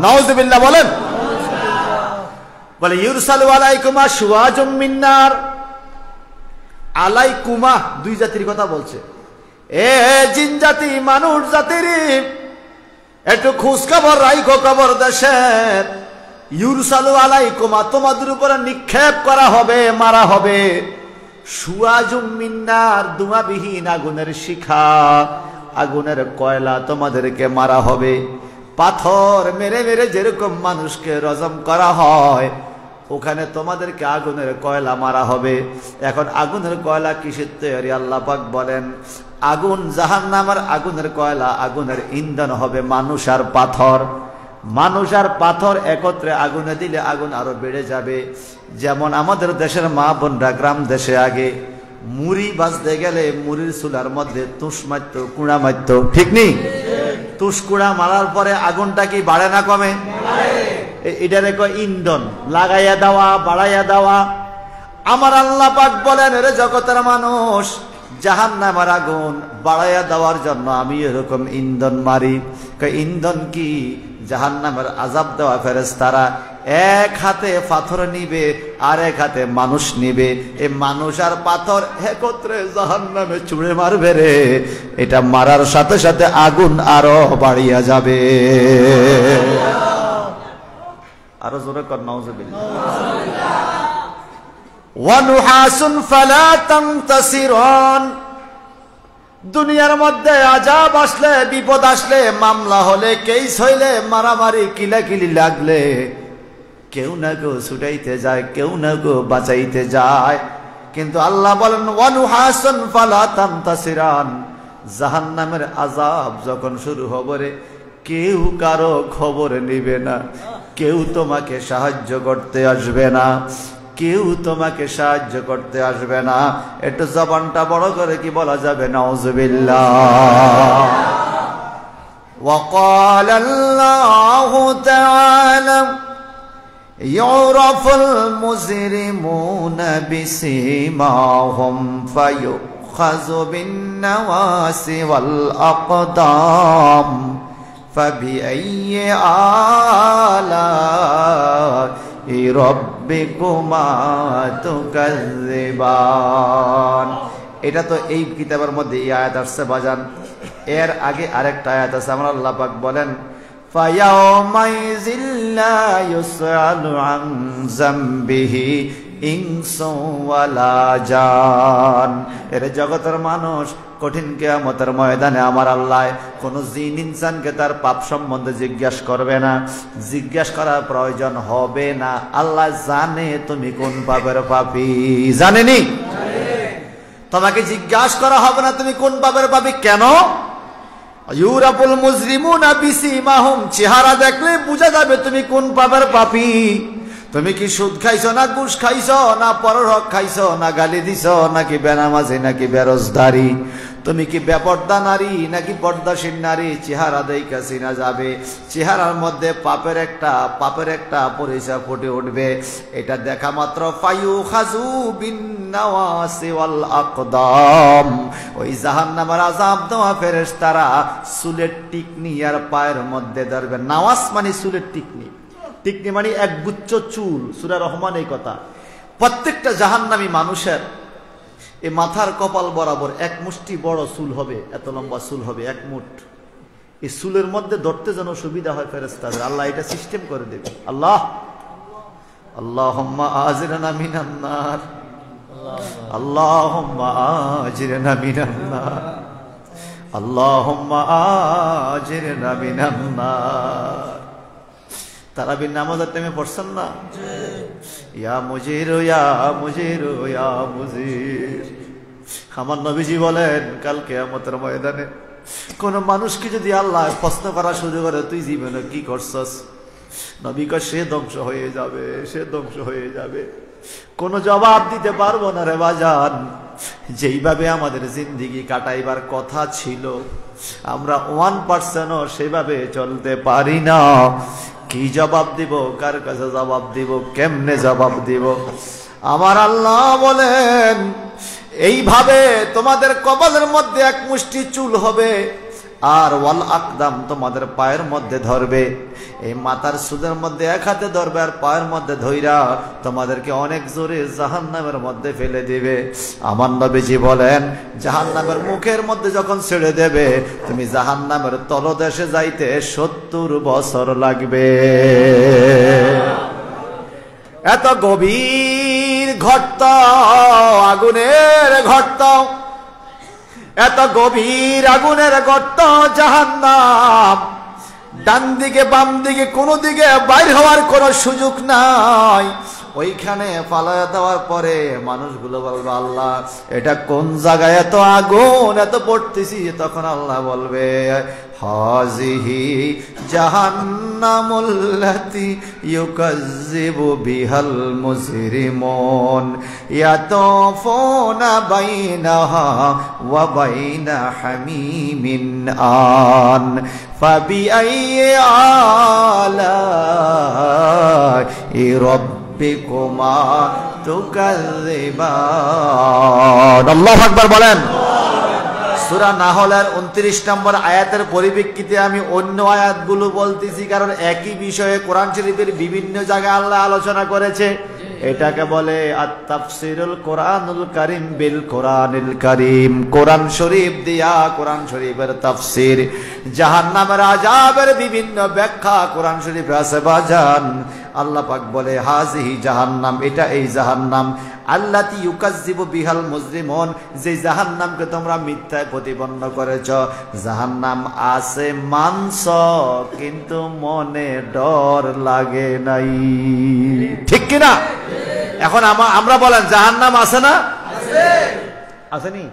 নাউযুবিল্লাহ বলেন। বলে ইউরসালু আলাইকুমা শুআজুম মিন নার। আলাইকুমা দুই জাতির কথা বলছে। এ জিন জাতি, মানুষ জাতির একটু খোঁজ খবর রাইখো কবর দেশের। ইউরসালু আলাইকুমা, তোমাদের উপরে নিক্ষেপ করা হবে, মারা হবে। শুআজুম মিন নার, ধোঁয়াবিহীন আগুনের শিখা, আগুনের কয়লা তোমাদেরকে মারা হবে। পাথর মেরে মেরে যেরকম মানুষকে রজম করা হয়, ওখানে তোমাদেরকে আগুনের কয়লা মারা হবে। এখন আগুনের কয়লা কিসের তৈরি? আল্লাহ পাক বলেন আগুন জাহান্নামের আগুনের কয়লা, আগুনের ইন্ধন হবে মানুষ আর পাথর। মানুষ আর পাথর একত্রে আগুনে দিলে আগুন আরো বেড়ে যাবে। যেমন আমাদের দেশের মা বোনরা গ্রাম দেশে আগে মুড়ি বাজতে গেলে মুড়ির চুলার মধ্যে তুষ মারত, কুড়া মারত, ঠিক নেই? তুষ কুড়া মারার পরে আগুনটা কি বাড়ে না কমে? এটারে কয় ইন্ধন, লাগাইয়া দেওয়া, বাড়াইয়া দেওয়া। আমার আল্লাহ পাক বলেন, এর জগতের মানুষ, জাহান্নামের আগুন বাড়াইয়া দেওয়ার জন্য আমি এরকম ইন্ধন মারি। ইন্ধন কি? জাহান্নামের আযাব দেওয়া ফেরেশতারা এক হাতে পাথর নিবে আর এক হাতে মানুষ নিবে, এই মানুষ আর পাথর একত্রে জাহান্নামে ছুঁড়ে মারবে রে। এটা মারার সাথে সাথে আগুন আরো বাড়িয়া যাবে। আরো জোরে কর নাউযুবিল্লাহ। ওয়া নুহাসুন ফালা তানতাসিরুন। দুনিয়ার মধ্যে আযাব আসলে, বিপদ আসলে, মামলা হলে, কেস হইলে, মারামারি কিলাকিলি লাগলে কেউ না কেউ ছুটাইতে যায়, কেউ না কেউ বাঁচাইতে যায়। কিন্তু আল্লাহ বলেন ওয়া নুহাসুন ফালা তানতাসিরান। জাহান্নামের আযাব যখন শুরু হবে রে, কেউ কারো খবর নিবে না, কেউ তোমাকে সাহায্য করতে আসবে না, কেউ তোমাকে সাহায্য করতে আসবে না। একটু জবানটা বড় করে কি বলা যাবে? নাউযুবিল্লাহ। وقال الله تعالى يعرف المجرمون بسيماهم فيؤخذ بالنواصي والأقدام فبأي آلاء ربكما تكذبان। এটা তো এই কিতাবের মধ্যে এই আয়াত আসছে বাজান। এর আগে আরেকটা আয়াত আছে, আমার আল্লাহ পাক বলেন ফায়াউমাইযিল লা ইউসআলু আন যামবিহি ইনসু ওয়ালা জান। এর জগতের মানুষ, কঠিন কিয়ামতের ময়দানে আমার আল্লাহ কোন জিন ইনসানকে তার পাপ সম্বন্ধে জিজ্ঞাসা করবে না, জিজ্ঞাসা করার প্রয়োজন হবে না। আল্লাহ জানে তুমি কোন পাপের পাপী, জানেনি? তোমাকে জিজ্ঞাসা করা হবে না তুমি কোন পাপের পাপী। কেন? ইউরাফুল মুজরিমুনা বিসিমাহুম, চেহারা দেখলে বোঝা যাবে তুমি কোন পাপের পাপী। তুমি কি সুদ খাইছো, না ঘুষ খাইছো, না পরের হক খাইছো, না গালি দিছো, নাকি বেনামাজি, নাকি বেরোজগারি, তুমি কি বেপর্দা নারী নাকি পর্দাশীল নারী, চেহারা দেখা চিনা যাবে। চেহারার মধ্যে পাপের একটা পরিচয় ফুটে উঠবে। এটা দেখা মাত্র ফায়ুখাযু বিন-নাওয়াসি ওয়াল আকদাম, ওই জাহান্নামের আযাব দেওয়া ফেরেশতারা চুলের টিকনি আর পায়ের মধ্যে ধরবে। নাওয়াস মানে চুলের টিকনি, টিকনি মানে এক গুচ্ছ চুল। সূরা রহমান এই কথা। প্রত্যেকটা জাহান্নামী মানুষের এই মাথার কপাল বরাবর এক মুষ্টি বড় চুল হবে, এত লম্বা চুল হবে, এক মুঠ। এই চুলের মধ্যে ধরতে যেন সুবিধা হয় ফেরেশতাদের, আল্লাহ এটা সিস্টেম করে দেবে। আল্লাহ আল্লাহুম্মা আজিরনা মিনান নার, আল্লাহুম্মা আজিরনা মিনান নার, আল্লাহুম্মা আজিরনা মিনান নার। তারাবির নামাজের টাইমে পড়ছেন না? ইয়া মুজির ইয়া মুজির ইয়া মুজির। আমার নবীজি বলেন কাল কিয়ামতের ময়দানে কোন মানুষকে যদি আল্লাহ প্রশ্ন করা শুরু করে তুই জীবনে কি করছস, নবী কয় সে ধ্বংস হয়ে যাবে, সে ধ্বংস হয়ে যাবে। কোন জবাব দিতে পারবো না রে বাজান। যেইভাবে আমাদের জিন্দেগি কাটাইবার কথা ছিল আমরা 1%ও সেভাবে চলতে পারি না। কি জবাব দিব, কার কাছে জবাব দিব, কেমনে জবাব দিব? আমার আল্লাহ বলেন এইভাবে তোমাদের কপালের মধ্যে এক মুষ্টি চুল হবে, আর ওয়াল আকদাম তোমাদের পায়ের মধ্যে ধরবে। এই মাথার চুলের মধ্যে এক হাতে ধরবে আর পায়ের মধ্যে ধইরা তোমাদেরকে অনেক জোরে জাহান্নামের মধ্যে ফেলে দিবে। আমার নবীজি বলেন জাহান্নামের মুখের মধ্যে যখন ছেড়ে দেবে তুমি জাহান্নামের তলদেশে যাইতে 70 বছর লাগবে। এত গভীর গর্ত, আগুনের গর্ত, এত গভীর আগুনের গর্ত জাহান্নাম। ডান দিকে বাম দিকে কোনো দিকে বাইর হওয়ার কোনো সুযোগ নাই। ওইখানে ফালায়া দেওয়ার পরে মানুষগুলো বলবে আল্লাহ এটা কোন জায়গায় এত আগুন, এত পড়তেছি। তখন আল্লাহ বলবে হাযিহি জাহান্নামুল্লাতী ইউকাজ্জিবু বিহাল মুজরিমুন ইয়াতুফুনা বাইনাহা ওয়া বাইনা হামিমিন আন ফাবিআইয়ি আলাই রাব্বিকুমা তুকাযযিবান। আল্লাহু আকবার বলেন। সূরা নাহলের 29 নম্বর আয়াতের পরিপ্রেক্ষিতে আমি অন্য আয়াতগুলো বলতেছি, কারণ একই বিষয়ে কোরআন শরীফের বিভিন্ন জায়গায় আল্লাহ আলোচনা করেছে। এটাকে বলে আত-তাফসীরুল কোরআনুল কারীম বিল কোরআনিল কারীম। কোরআন শরীফ দিয়া কোরআন শরীফের তাফসীর। জাহান্নামের আযাবের বিভিন্ন ব্যাখ্যা কোরআন শরীফে আছে বাজান। আল্লাহ পাক বলে হাযিহি জাহান্নাম, এটা এই জাহান্নাম, আল্লাতী ইউকাজ্জিবু বিহাল মুজরিমুন, যে জাহান্নামকে তোমরা মিথ্যায় প্রতিপন্ন করেছ। জাহান্নাম আছে মানছ, কিন্তু মনে ডর লাগে নাই, ঠিক কি না? এখন আমরা বলেন জাহান্নাম আছে না? আসেনি?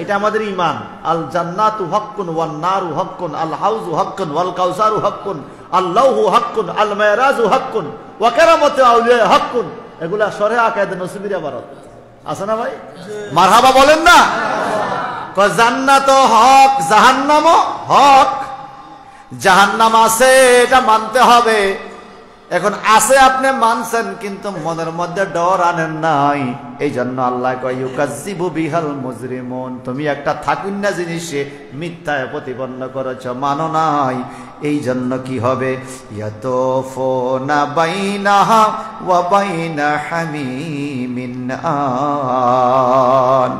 এটা আমাদের ঈমান। আল জান্নাতু হাক্কুন ওয়ান নারু হাক্কুন, আল হাউজু হাক্কুন ওয়াল কাউসারু হাক্কুন, আল্লাহু হাক্কুন, আল মিরাজু হাক্কুন, ওয়া কারামাতু আউলিয়া হাক্কুন। এগুলা শরহে আকায়েদে নসিবির ইবারত আছে না ভাই? মারহাবা বলেন না? জান্নাত হক, জাহান্নামও হক। জাহান্নাম আছে এটা মানতে হবে। এখন আছে আপনি মানছেন, কিন্তু মনের মধ্যে ডর আনেন নাই। এই জন্য আল্লাহ কয় ইউকাজ্জিবু বিহাল মুজরিমুন, তুমি একটা থাকুন্না জিনিসে মিথ্যায় প্রতিপন্ন করেছ, মানো নাই। এই জন্য কি হবে? ইয়াতুফুনা বাইনাহা ওয়া বাইনা হামিমিন আন,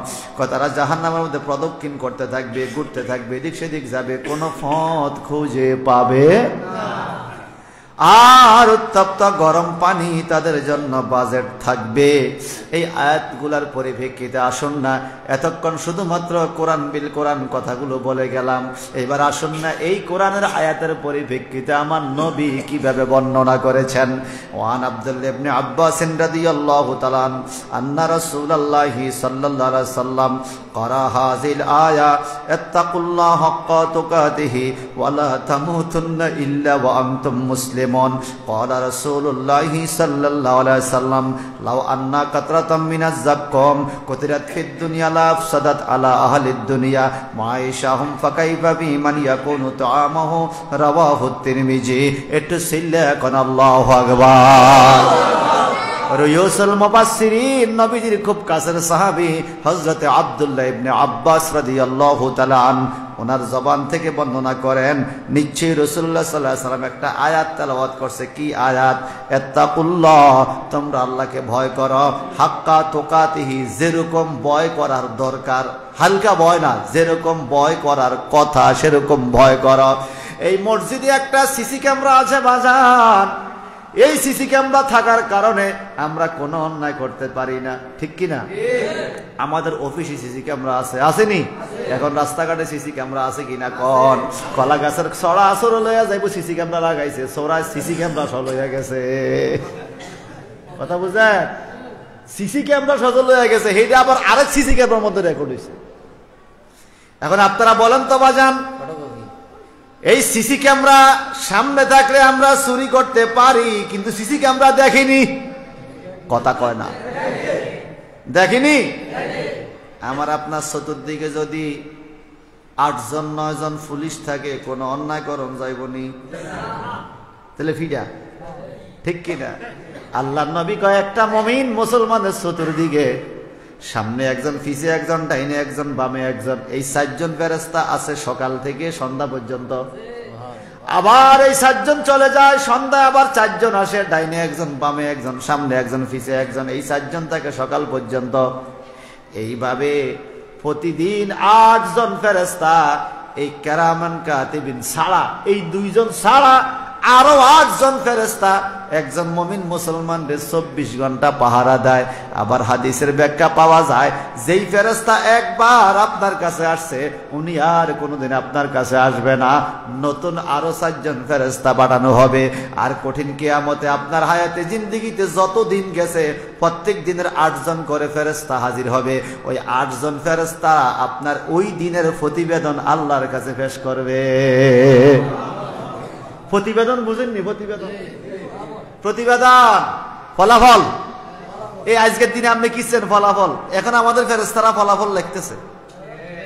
তারা জাহান্নামের মধ্যে প্রদক্ষিণ করতে থাকবে, ঘুরতে থাকবে, এদিক সেদিক যাবে, কোনো পথ খুঁজে পাবে না। আর উত্তপ্ত গরম পানি তাদের জন্য বাজেট থাকবে। এই আয়াতগুলার পরিপ্রেক্ষিতে আসুন না, এতক্ষণ শুধুমাত্র কোরআন বিল কোরআন কথাগুলো বলে গেলাম, এবার আসুন না এই কোরআনের আয়াতের পরিপ্রেক্ষিতে আমার নবী কিভাবে বর্ণনা করেছেন। ওয়ান আব্দুল্লাহ ইবনে আব্বাস রাদিয়াল্লাহু তাআলা আন্না রাসূলুল্লাহি সাল্লাল্লাহু আলাইহি ওয়াসাল্লাম ক্বারা হাযিল আয়া ইত্তাকুল্লাহ হাক্কা তুকাতিহি ওয়া লা তামুতুন্না ইল্লা ওয়া আনতুম মুসলিমুন। ক্বালা রাসূলুল্লাহি সাল্লাল্লাহু আলাইহি ওয়াসাল্লাম লাউ আন্না কাতরাতাম মিনাজ যাবকুম কুতিরাত ফিদ দুনিয়া লা আফসাদাত আলা আহলিদ দুনিয়া মাঈশাহুম ফাকাইফা বিমান ইয়াকুনু তাআমুহু রাওয়াহু তিরমিজি। একটু সিল্লা কোন আল্লাহু আকবার। রুয়ুসুল মুফাসসিরিন, নবীজির খুব কাছের সাহাবী হযরত আব্দুল্লাহ ইবনে আব্বাস রাদিয়াল্লাহু তাআলা ওনার জবান থেকে বর্ণনা করেন, নিশ্চয়ই রাসূলুল্লাহ সাল্লাল্লাহু আলাইহি ওয়াসাল্লাম একটা আয়াত তেলাওয়াত করছে। কি আয়াত? ইত্তাকুল্লাহ, তোমরা আল্লাহকে ভয় করো, হাক্কা তুকাতিহি, যেরকম ভয় করার দরকার, হালকা ভয় না, যেরকম ভয় করার কথা সেরকম ভয় করো। এই মসজিদে একটা সিসি ক্যামেরা আছে বাজান। এই সিসি ক্যামেরা থাকার কারণে আমরা কোনো অন্যায় করতে পারি না, ঠিক কিনা? আমাদের অফিসে সিসি ক্যামেরা আছে, আসেনি? এখন রাস্তাঘাটে সিসি ক্যামেরা আছে কিনা কোন? কলা গাছের ছড়া আসর লইয়া যাইব, সিসি ক্যামেরা লাগাইছে, ছড়ায় সিসি ক্যামেরা সহ লইয়া গেছে, কথা বুঝেন? সিসি ক্যামেরা সহ লইয়া গেছে, সেইটা আবার আরেক সিসি ক্যামেরার মধ্যে রেকর্ড হয়েছে। এখন আপনারা বলেন তো বাজান, এই সিসি ক্যামেরা সামনে থাকলে আমরা চুরি করতে পারি, কিন্তু সিসি ক্যামেরা দেখিনি, কথা কয় না, দেখিনি। আমার আপনার চতুর্দিকে যদি 8 জন 9 জন পুলিশ থাকে, কোনো অন্যায় করণ যাইবনি, তাহলে ফিডা, ঠিক কিনা? আল্লাহর নবী কয় একটা মুমিন মুসলমানের চতুর্দিকে, সামনে একজন, পিছে একজন, ডাইনে একজন, বামে একজন, এই 4 জন ফেরেশতা আছে সকাল থেকে সন্ধ্যা পর্যন্ত। আবার এই 4 জন চলে যায়, সন্ধ্যায় আবার 4 জন আসে, ডাইনে একজন, বামে একজন, সামনে একজন, পিছে একজন, এই 4 জন থাকে সকাল পর্যন্ত। এইভাবে প্রতিদিন 8 জন ফেরেশতা, এই কেরামান কাতিবিন ছাড়া, এই 2 জন ছাড়া আরো 8 জন ফেরেশতা একজন মুমিন মুসলমানদের 24 ঘন্টা পাহারা দেয়। আবার হাদিসের ব্যাখ্যা পাওয়া যায় যেই ফেরেশতা একবার আপনার কাছে আসছে উনি আর কোনোদিন আপনার কাছে আসবে না, নতুন আরো 4 জন ফেরেশতা পাঠানো হবে। আর কঠিন কিয়ামতে আপনার হায়াতে জিন্দেগিতে যত দিন গেছে প্রত্যেক দিনের 8 জন করে ফেরেশতা হাজির হবে। ওই 8 জন ফেরেশতা আপনার ওই দিনের প্রতিবেদন আল্লাহর কাছে পেশ করবে। প্রতিবেদন বুঝেননি? প্রতিবেদন ফলাফল। এই আজকের দিনে আপনি কিছেন ফলাফল, এখন আমাদের ফেরেশতারা ফলাফল লিখতেছে।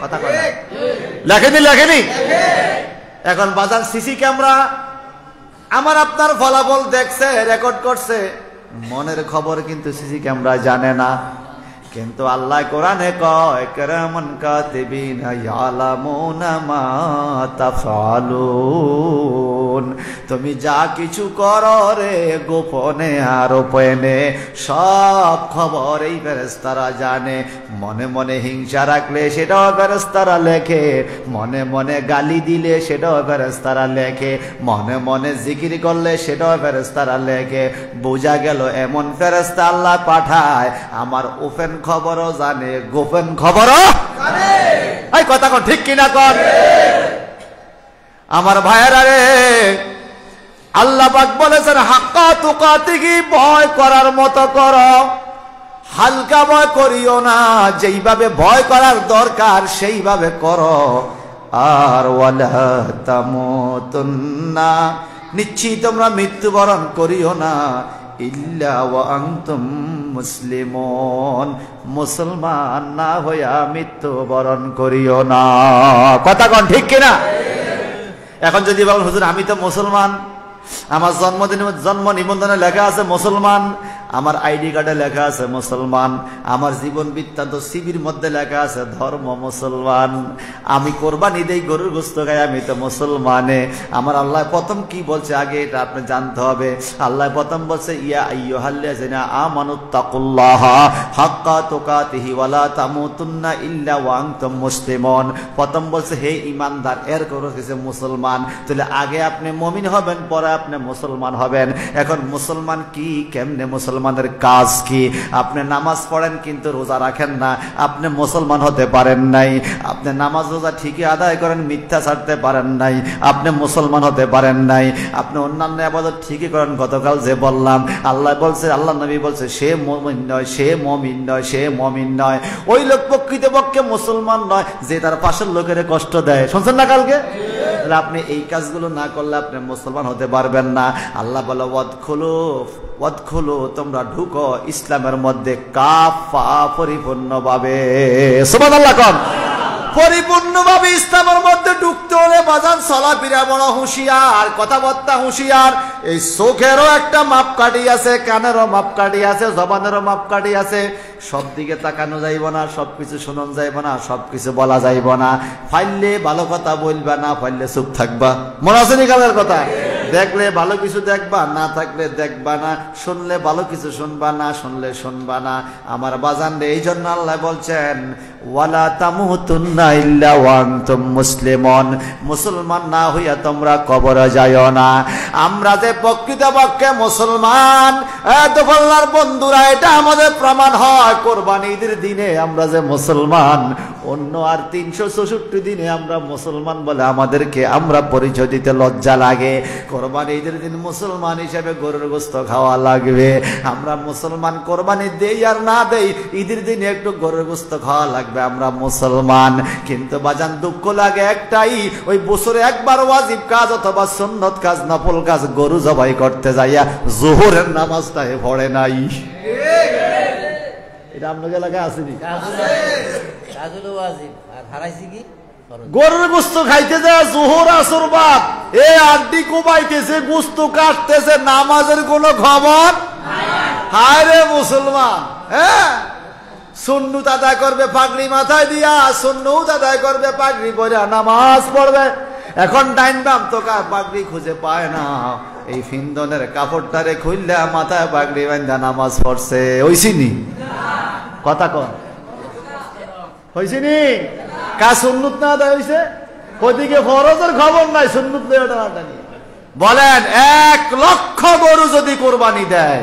কথা কয় লেখেনি। এখন বাজার সিসি ক্যামেরা আমার আপনার ফলাফল দেখছে, রেকর্ড করছে, মনের খবর কিন্তু সিসি ক্যামেরা জানে না। কিন্তু আল্লাহ কোরআনে কয় কিরামান কাতিবিনা ইয়ালামুনা মা তাফআলুন, তুমি যা কিছু করো রে গোপনে আর গোপনে সব খবর এই ফেরেশতারা জানে। মনে মনে হিংসা রাখলে সেটাও ফেরেশতারা লেখে, মনে মনে গালি দিলে সেটাও ফেরেশতারা লেখে, মনে মনে জিকির করলে সেটাও ফেরেশতারা লেখে। বোঝা গেল এমন ফেরেশতা আল্লাহ পাঠায় আমার ওপেন খবরও জানে, গোপন খবরও জানে। এই কথা কোন ঠিক কিনা কোন? আমার ভাইয়েরা রে, আল্লাহ পাক বলেছেন হাক্কা তুকাতিহি, ভয় করার মতো করো, হালকা ভয় করিও না, যেইভাবে ভয় করার দরকার সেইভাবে করো। আর ওয়ালা তামুতুন্না, নিশ্চয়ই তোমরা মৃত্যুবরণ করিও না, ইল্লা ওয়া আনতুম মুসলিমুন, মুসলমান না হইয়া মৃত্যুবরণ করিও না। কথা কোন ঠিক কিনা? এখন যদি বলেন হুজুর আমি তো মুসলমান, আমার জন্ম নিবন্ধনে লেখা আছে মুসলমান, আমার আইডি কার্ডে লেখা আছে মুসলমান, আমার জীবন বৃত্তান্ত সিবির মধ্যে লেখা আছে ধর্ম মুসলমান, আমি কোরবানি দেই গরুর গোশত খাই, আমি তো মুসলমানে। আমার আল্লাহ প্রথম কি বলছে আগে এটা আপনি জানতে হবে। আল্লাহ প্রথম বলছে ইয়া আইয়ুহাল্লাযিনা আমানুত্তাকুল্লাহা হাক্কা তুকাতিহি ওয়ালা তামুতুন্না ইল্লা ওয়া আনতুম মুসলিমুন। প্রথম বলছে হে ঈমানদার, এর করে কিছু মুসলমান। তাহলে আগে আপনি মুমিন হবেন, পরে আপনি মুসলমান হবেন। এখন মুসলমান কি, কেমনে মুসলমানের কাজ কি? আপনি নামাজ পড়েন কিন্তু রোজা রাখেন না, আপনি মুসলমান হতে পারেন নাই। আপনি নামাজ রোজা ঠিকই আদায় করেন, মিথ্যা ছাড়তে পারেন নাই, আপনি মুসলমান হতে পারেন নাই। আপনি অন্যান্য ইবাদত ঠিকই করেন, গতকাল যে বললাম, আল্লাহ বলছে, আল্লাহ নবী বলছে সে মুমিন নয়, সে মুমিন নয়, সে মুমিন নয়। ওই লোক প্রকৃতপক্ষে মুসলমান নয় যে তার পাশের লোকের কষ্ট দেয়। শুনছেন না কালকে? আপনি এই কাজগুলো না করলে আপনি মুসলমান হতে পারবেন না। আল্লাহ বলে ওয়াদখুলু, তোমরা ঢুকো ইসলামের মধ্যে কাফা, পরিপূর্ণভাবে। সুবহানাল্লাহ কোন? পরিপূর্ণভাবে ইসলামের মধ্যে ঢুকতে হলে বাজান চলাফেরা বড় হুঁশিয়ার, কথাবার্তা হুঁশিয়ার। এই চোখেরও একটা মাপকাঠি আছে, কানেরও মাপকাঠি আছে, জবানেরও মাপকাঠি আছে। সব দিকে তাকানো যাইব না, সবকিছু শোনানো যাইব না, সবকিছু বলা যাইব না। ফাইললে ভালো কথা বলবা, না ফাইললে চুপ থাকবা। মনে আছে নি কালের কথা? দেখলে ভালো কিছু দেখবা, না থাকলে দেখবা না। শুনলে ভালো কিছু শুনবা, না শুনলে শুনবা না। আমার বাজান রে, এই জন্য আল্লাহ বলছেন ওয়ালা তামুতুন্না ইল্লা ওয়া আনতুম মুসলিমুন, মুসলমান না হইয়া তোমরা কবরে যাইও না। আমরা যে প্রকৃতপক্ষে মুসলমান, দোফাল্লার বন্ধুরা, এটা আমাদের প্রমাণ হয় কোরবানি ঈদের দিনে আমরা যে মুসলমান। অন্য আর 364 দিনে আমরা মুসলমান বলে আমাদেরকে আমরা পরিচয় দিতে লজ্জা লাগে। কোরবানি ঈদের দিন মুসলমান হিসেবে গরুর গোশত খাওয়া লাগবে। আমরা মুসলমান, কোরবানি দেই আর না দেই, ঈদের দিনে একটু গরুর গোশত খাওয়া লাগবে, আমরা মুসলমান। কিন্তু বাজান দুঃখ লাগে একটাই, ওই বছরে একবার ওয়াজিব কাজ অথবা সুন্নত কাজ, নফল কাজ গরু জবাই করতে যাইয়া যোহরের নামাজটাই পড়ে নাই। এটা আপনাদের এলাকায় আসেনি? গরুর গোশত খাইতে যায় যোহর আসর বাদ, এ আড্ডি কোবাইতেছে, গোশত কাটতেছে, নামাজের কোনো খবর। হায় রে মুসলমান, হ্যাঁ সুন্নত আদায় করবে পাগড়ি মাথায় দিয়া, সুন্নত আদায় করবে পাগড়ি পরে নামাজ পড়বে। এখন ডাইন বাম তো পাগড়ি খুঁজে পায় না, এই ফিন্দনের কাপড়টারে খুললে মাথায় পাগড়ি বান্ধা নামাজ পড়ছে। হইছিনি? কথা কন হইছিনি? কা সুন্নত না আদায় হইছে? ওদিকে ফরজের খবর নাই, সুন্নত টানাটানি। বলেন 1 লক্ষ গরু যদি কোরবানি দেয়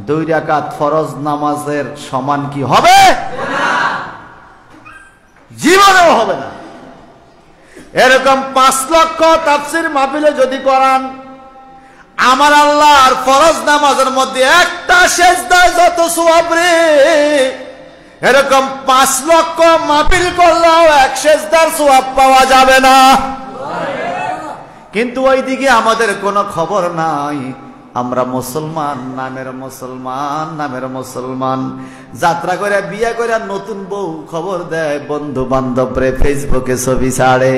2 রাকাত ফরজ নামাজের সমান কি হবে? জীবনেও হবে না। এরকম 5 লক্ষ তাফসীর মাহফিলে যদি করান, আমার আল্লাহর ফরজ নামাজের মধ্যে একটা সেজদায় যত সওয়াব রে, এরকম 5 লক্ষ মাহফিল করলেও এক সেজদার সওয়াব পাওয়া যাবে না। কিন্তু ওইদিকে আমাদের কোনো খবর নাই। আমরা মুসলমান নামের মুসলমান, যাত্রা করে বিয়ে করে নতুন বউ খবর দেয়, বন্ধু বান্ধবরে ফেসবুকে ছবি ছাড়ে,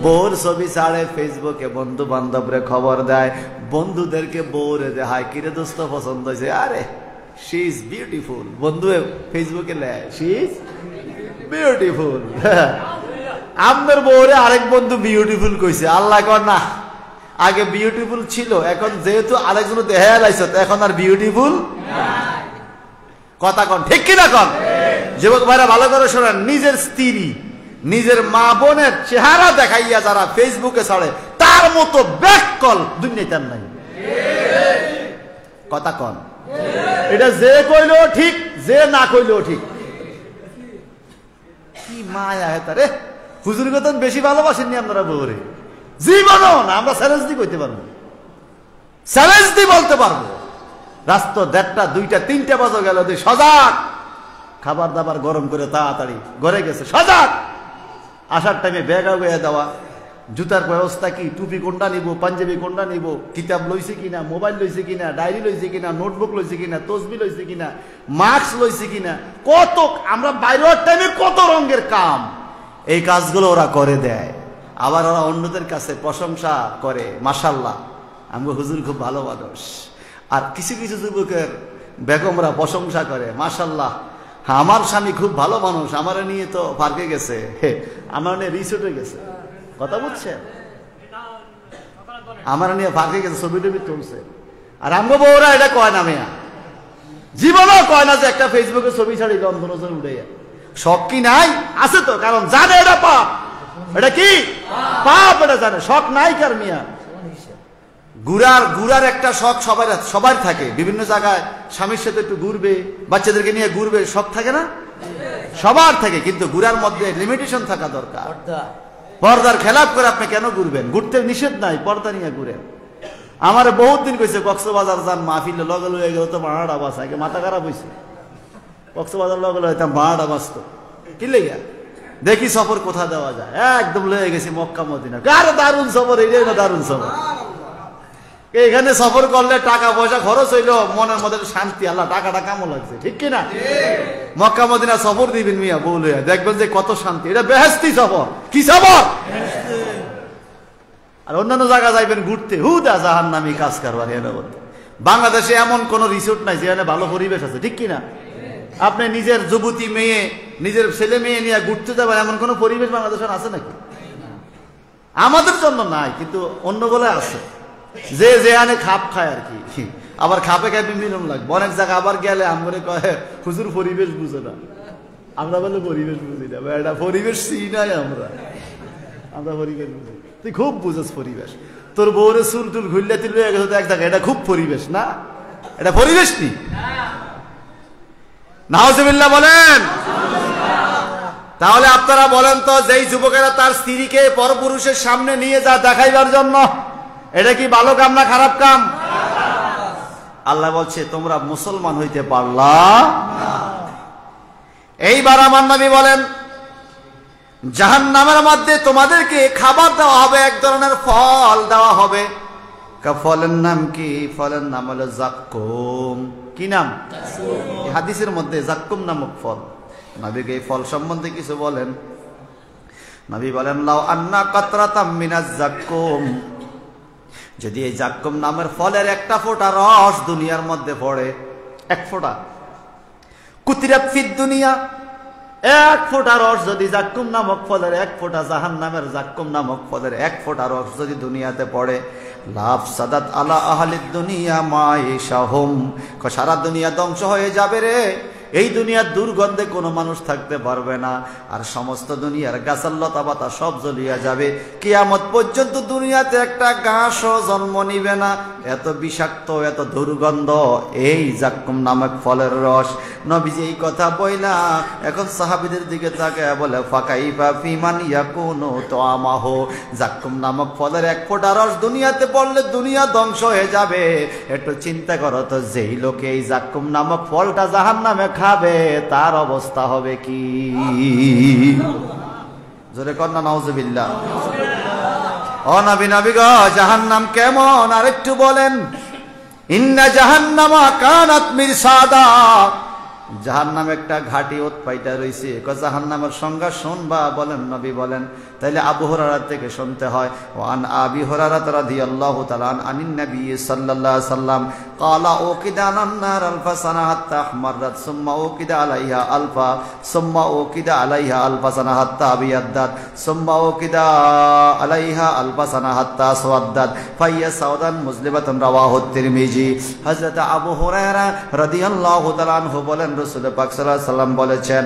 বউর ছবি ছাড়ে ফেসবুকে, বন্ধু বান্ধবরে খবর দেয়, বন্ধুদেরকে বউরে দেখায়, কিরে দোস্ত পছন্দ হয়েছে, আরে শি ইজ বিউটিফুল, বন্ধু ফেসবুকে লেয় শি ইজ বিউটিফুল। আপনার বউরে আরেক বন্ধু বিউটিফুল কইছে, আল্লাহ কর না আগে বিউটিফুল ছিল, এখন যেহেতু আরেকজন দেখায় লাইছে এখন আর বিউটিফুল কথা কন, ঠিক কিনা কন? যুবক ভাইরা ভালো করে শোনেন, নিজের স্ত্রী নিজের মা বোনের চেহারা দেখাইয়া যারা ফেসবুকে ছাড়ে তার মতো ব্যাককল দুনিয়াতে নাই। কথা কন, এটা যে কইলেও ঠিক, যে না কইলেও ঠিক। কি মায়া তারে, হুজুর কথা বেশি ভালোবাসেননি আপনারা বউরে? জীবনও না, আমরা চ্যালেঞ্জ দিয়ে কইতে পারবো, চ্যালেঞ্জ দিয়ে বলতে পারবো। রাস্তা 1:30, 2টা, 3টা বাজে গেল, সজাগ, খাবার দাবার গরম করে তাড়াতাড়ি ঘরে গেছে, সজাগ। আসার টাইমে ব্যাগ আগে দেওয়া, জুতার ব্যবস্থা কি, টুপি কোনটা নিব, পাঞ্জাবি কোনটা নিব, কিতাব লইছে কিনা, মোবাইল লইছে কিনা, ডায়েরি লইছে কিনা, নোটবুক লইছে কিনা, তসবি লইছে কিনা, মাস্ক লইছে কিনা, কত আমরা বাইরের টাইমে কত রঙের কাম, এই কাজগুলো ওরা করে দেয়। আবার ওরা অন্যদের কাছে প্রশংসা করে, মাশাআল্লাহ আমগো হুজুর খুব ভালো মানুষ। আর কিছু কিছু যুবকের বেগমরা প্রশংসা করে, মাশাআল্লাহ আমার স্বামী খুব ভালো মানুষ, আমার নিয়ে তো পার্কে গেছে, আমার নিয়ে রিসোর্টে গেছে। কথা বুঝছেন? আমার নিয়ে পার্কে গেছে, ছবি টবি তুলছে। আর আমগো বউরা এটা কয় না, মেয়া জীবনও কয় না যে একটা ফেসবুকে ছবি ছাড়ি লন্ডন উঠে। শখ কি নাই? আছে তো, কারণ জানে এটা পাপ। এটা কি পাপ, এটা জানে। শখ নাই কার মিয়া? ঘুরার একটা শখ সবার থাকে, বিভিন্ন জায়গায় স্বামীর সাথে একটু ঘুরবে, বাচ্চাদেরকে নিয়ে ঘুরবে, শখ থাকে না? সবার থাকে, কিন্তু ঘুরার মধ্যে লিমিটেশন থাকা দরকার। পর্দার খেলাপ করে আপনি কেন ঘুরবেন? ঘুরতে নিষেধ নাই, পর্দা নিয়ে ঘুরেন। আমার বহুত দিন কইছে কক্সবাজার যান মাহফিলে, লগে লয়ে গেল তো ভাড়াটা বাস, আগে মাথা খারাপ হয়েছে। কক্সবাজার লগে লইতাম ভাড়াটা বাঁচত, কি লেগা দেখি সফর কোথা দেওয়া যায়, একদম লয়ে গেছি মক্কা মদিনা। আরে দারুণ সফর, এইটাই না দারুণ সফর। এখানে সফর করলে টাকা পয়সা খরচ হইলো, মনের মধ্যে শান্তি, আল্লাহ টাকাটা কামও লাগছে, ঠিক কিনা? মক্কা মদিনা সফর দিবেন মিয়া বউ লইয়া, দেখবেন যে কত শান্তি। এটা বেহেশতি সফর। কি সফর? আর অন্যান্য জায়গা যাইবেন ঘুরতে, হুদা জাহান্নামী কাজ কারবার। বাংলাদেশে এমন কোন রিসোর্ট নাই যেখানে ভালো পরিবেশ আছে, ঠিক কিনা? আপনি নিজের যুবতী মেয়ে, নিজের ছেলে মেয়ে নিয়ে ঘুরতে যাবেন, এমন কোন পরিবেশ বাংলাদেশে আছে নাকি? আমাদের জন্য নাই, কিন্তু অন্যগুলো আছে, যে যেখানে খাপ খায় আর কি। আবার খাপে খাপে মিলন লাগবে। অনেক জায়গা আবার গেলে আমরে কয়ে হুজুর পরিবেশ বুঝে না, আমরা বলে পরিবেশ বুঝি না, এটা পরিবেশ চিনি নাই আমরা পরিবেশ বুঝি। তুই খুব বুঝেছ পরিবেশ, তোর বউরে চুল টুল ঘুরলে তুলবে এক জায়গায়, এটা খুব পরিবেশ না, এটা পরিবেশ নি। নাউজুবিল্লাহ বলেন। তাহলে আপনারা বলেন তো, যেই যুবকেরা তার স্ত্রীকে পরপুরুষের সামনে নিয়ে যা দেখাইবার জন্য, এটা কি ভালো কাম না খারাপ কাম? আল্লাহ বলছে তোমরা মুসলমান হইতে পারলা না। এইবার আমার নবী বলেন, জাহান্নামের মধ্যে তোমাদেরকে খাবার দেওয়া হবে, এক ধরনের ফল দেওয়া হবে। ফলের নাম কি? ফলের নাম হলো জাক্কুম। কি নাম? হাদিসের মধ্যে জাক্কুম নামক ফল। নবীকে এই ফল সম্বন্ধে কিছু বলেন। নবী বলেন, লাউ আন্না কাতরাতাম মিনাজ জাক্কুম, যদি এই জাক্কুম নামের ফলের একটা ফোঁটা রস দুনিয়ার মধ্যে পড়ে, এক ফোঁটা, কুতিরাত ফিদ দুনিয়া, এক ফোঁটা রস যদি জাক্কুম নামক ফলের এক ফোঁটা, জাহান্নামের জাক্কুম নামক ফলের এক ফোঁটা রস যদি দুনিয়াতে পড়ে, লাভ সাদাত আলা আহলিদ দুনিয়া মাইশাহুম, সারা দুনিয়া ধ্বংস হয়ে যাবে রে। এই দুনিয়ার দুর্গন্ধে কোনো মানুষ থাকতে পারবে না, আর সমস্ত দুনিয়ার গাছাল লতা পাতা সব জ্বলিয়া যাবে। কিয়ামত পর্যন্ত দুনিয়াতে একটা ঘাসও জন্ম নিবে না, এত বিষাক্ত, এত দুর্গন্ধ এই জাক্কুম নামক ফলের রস। নবীজি এই কথা বইলা এখন সাহাবীদের দিকে তাকায় বলে, ফাকাইফা ফিমান ইয়াকুনু তামাহু, জাক্কুম নামক ফলের এক ফোঁটা রস দুনিয়াতে পড়লে দুনিয়া ধ্বংস হয়ে যাবে। একটু চিন্তা করো তো, যেই লোকে এই জাক্কুম নামক ফলটা জাহান্নামে খাবে তার অবস্থা হবে কি? জোরে কর না নাউজুবিল্লাহ। ও নবী, নবী গো, জাহান্নাম কেমন আরেকটু বলেন। ইন্না জাহান্নামা কানাত মিরসাদা, জাহান্নাম একটা ঘাটি উৎপাইটা রয়েছে। জাহান্নামের সংজ্ঞা শুনবা? বলেন নবী বলেন। তাইলে আবু হুরায়রা থেকে শুনতে হয়। ওয়ান আবি হুরায়রা রাদিয়াল্লাহু তাআলা আনিন নবী সাল্লাল্লাহু আলাইহি সাল্লাম ক্বালা উকিদা আন-নার আলফা সানা হাত্তা আহমারাত সুম্মা উকিদা আলাইহা আলফা সুম্মা উকিদা আলাইহা আলফা সানা হাত্তা আবিয়াদ্দাত সুম্মা উকিদা আলাইহা আলফা সানা হাত্তা আসওয়াদ্দাত ফাইয়া সাউদান মুজলিমাতুন রাওয়াহু তিরমিজি। হযরত আবু হুরায়রা রাদিয়াল্লাহু তাআলা আনহু বলেন, রাসূল পাক সাল্লাল্লাহু আলাইহি সাল্লাম বলেছেন,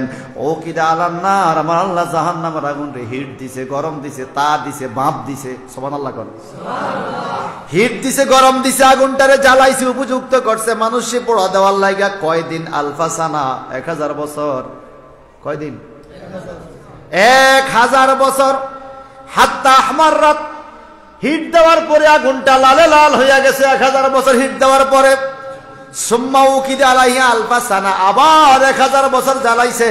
উকিদা আলান-নার, আমার আল্লাহ জাহান্নামের আগুনকে হিট দিছে, গরম দিছে, তা দিছে, বাপ দিছে। সুবহানাল্লাহ কর। হিট দিছে, গরম দিছে, আগুনটারে জ্বালাইছে, উপযুক্ত করছে মানুষে পোড়া দেওয়ার লাগা। কয়দিন? আলফাসানা, 1000 বছর। কয়দিন? 1000 বছর। হাত্তা আহমারাত, হিট দেওয়ার পরে আগুনটা লালে লাল হইয়া গেছে 1000 বছর হিট দেওয়ার পরে। সুম্মা উকিদা আলাইহা আলফাসানা, আবার 1000 বছর জ্বালাইছে।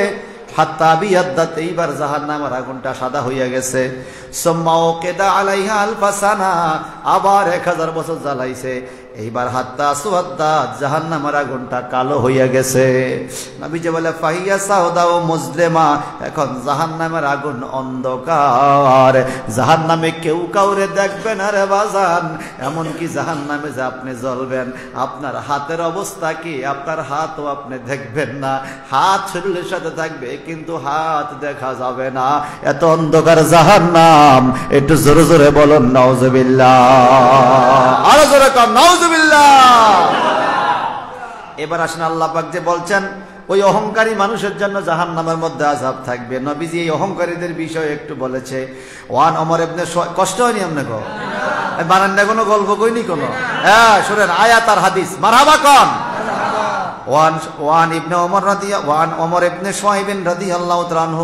হাত্তা বিয়াদ্দাত, এইবার জাহান্নামের আগুনটা সাদা হইয়া গেছে। সুম্মা উকিদা আলাইহা আলফাসানা, আবার 1000 বছর জ্বালাইছে। এইবার হাত্তা আসওয়াদ্দাত, জাহান্নামের আগুনটা কালো হইয়া গেছে। নবীজি বলে, ফাহিয়া সাউদা ও মুজলিমা, এখন জাহান্নামের আগুন অন্ধকার। জাহান্নামে কেউ কাউরে দেখবে না রে বাজান। এমনকি জাহান্নামে যে আপনি জ্বলবেন, আপনার হাতের অবস্থা কি? আপনার হাতও আপনি দেখবেন না। হাত শরীরের সাথে থাকবে কিন্তু হাত দেখা যাবে না, এত অন্ধকার জাহান্নাম। একটু জোরে জোরে বলুন নাউজুবিল্লাহ, আরো জোরে কর নাউজুবিল্লাহ। এবার আসেন, আল্লাহ পাক যে বলছেন ওই অহংকারী মানুষের জন্য জাহান্নামের মধ্যে আযাব থাকবে। নবীজি এই অহংকারীদের বিষয়ে একটু বলেছে। ওয়ান ওমর ইবনে, কষ্ট হয়নি আপনাকে? বারান্দা কোনো গল্প কইনি কোনো? হ্যাঁ শুনেন, আয়াত আর হাদিস। মারহাবা কোন? وعن عمر بن شعيب رضي الله عنه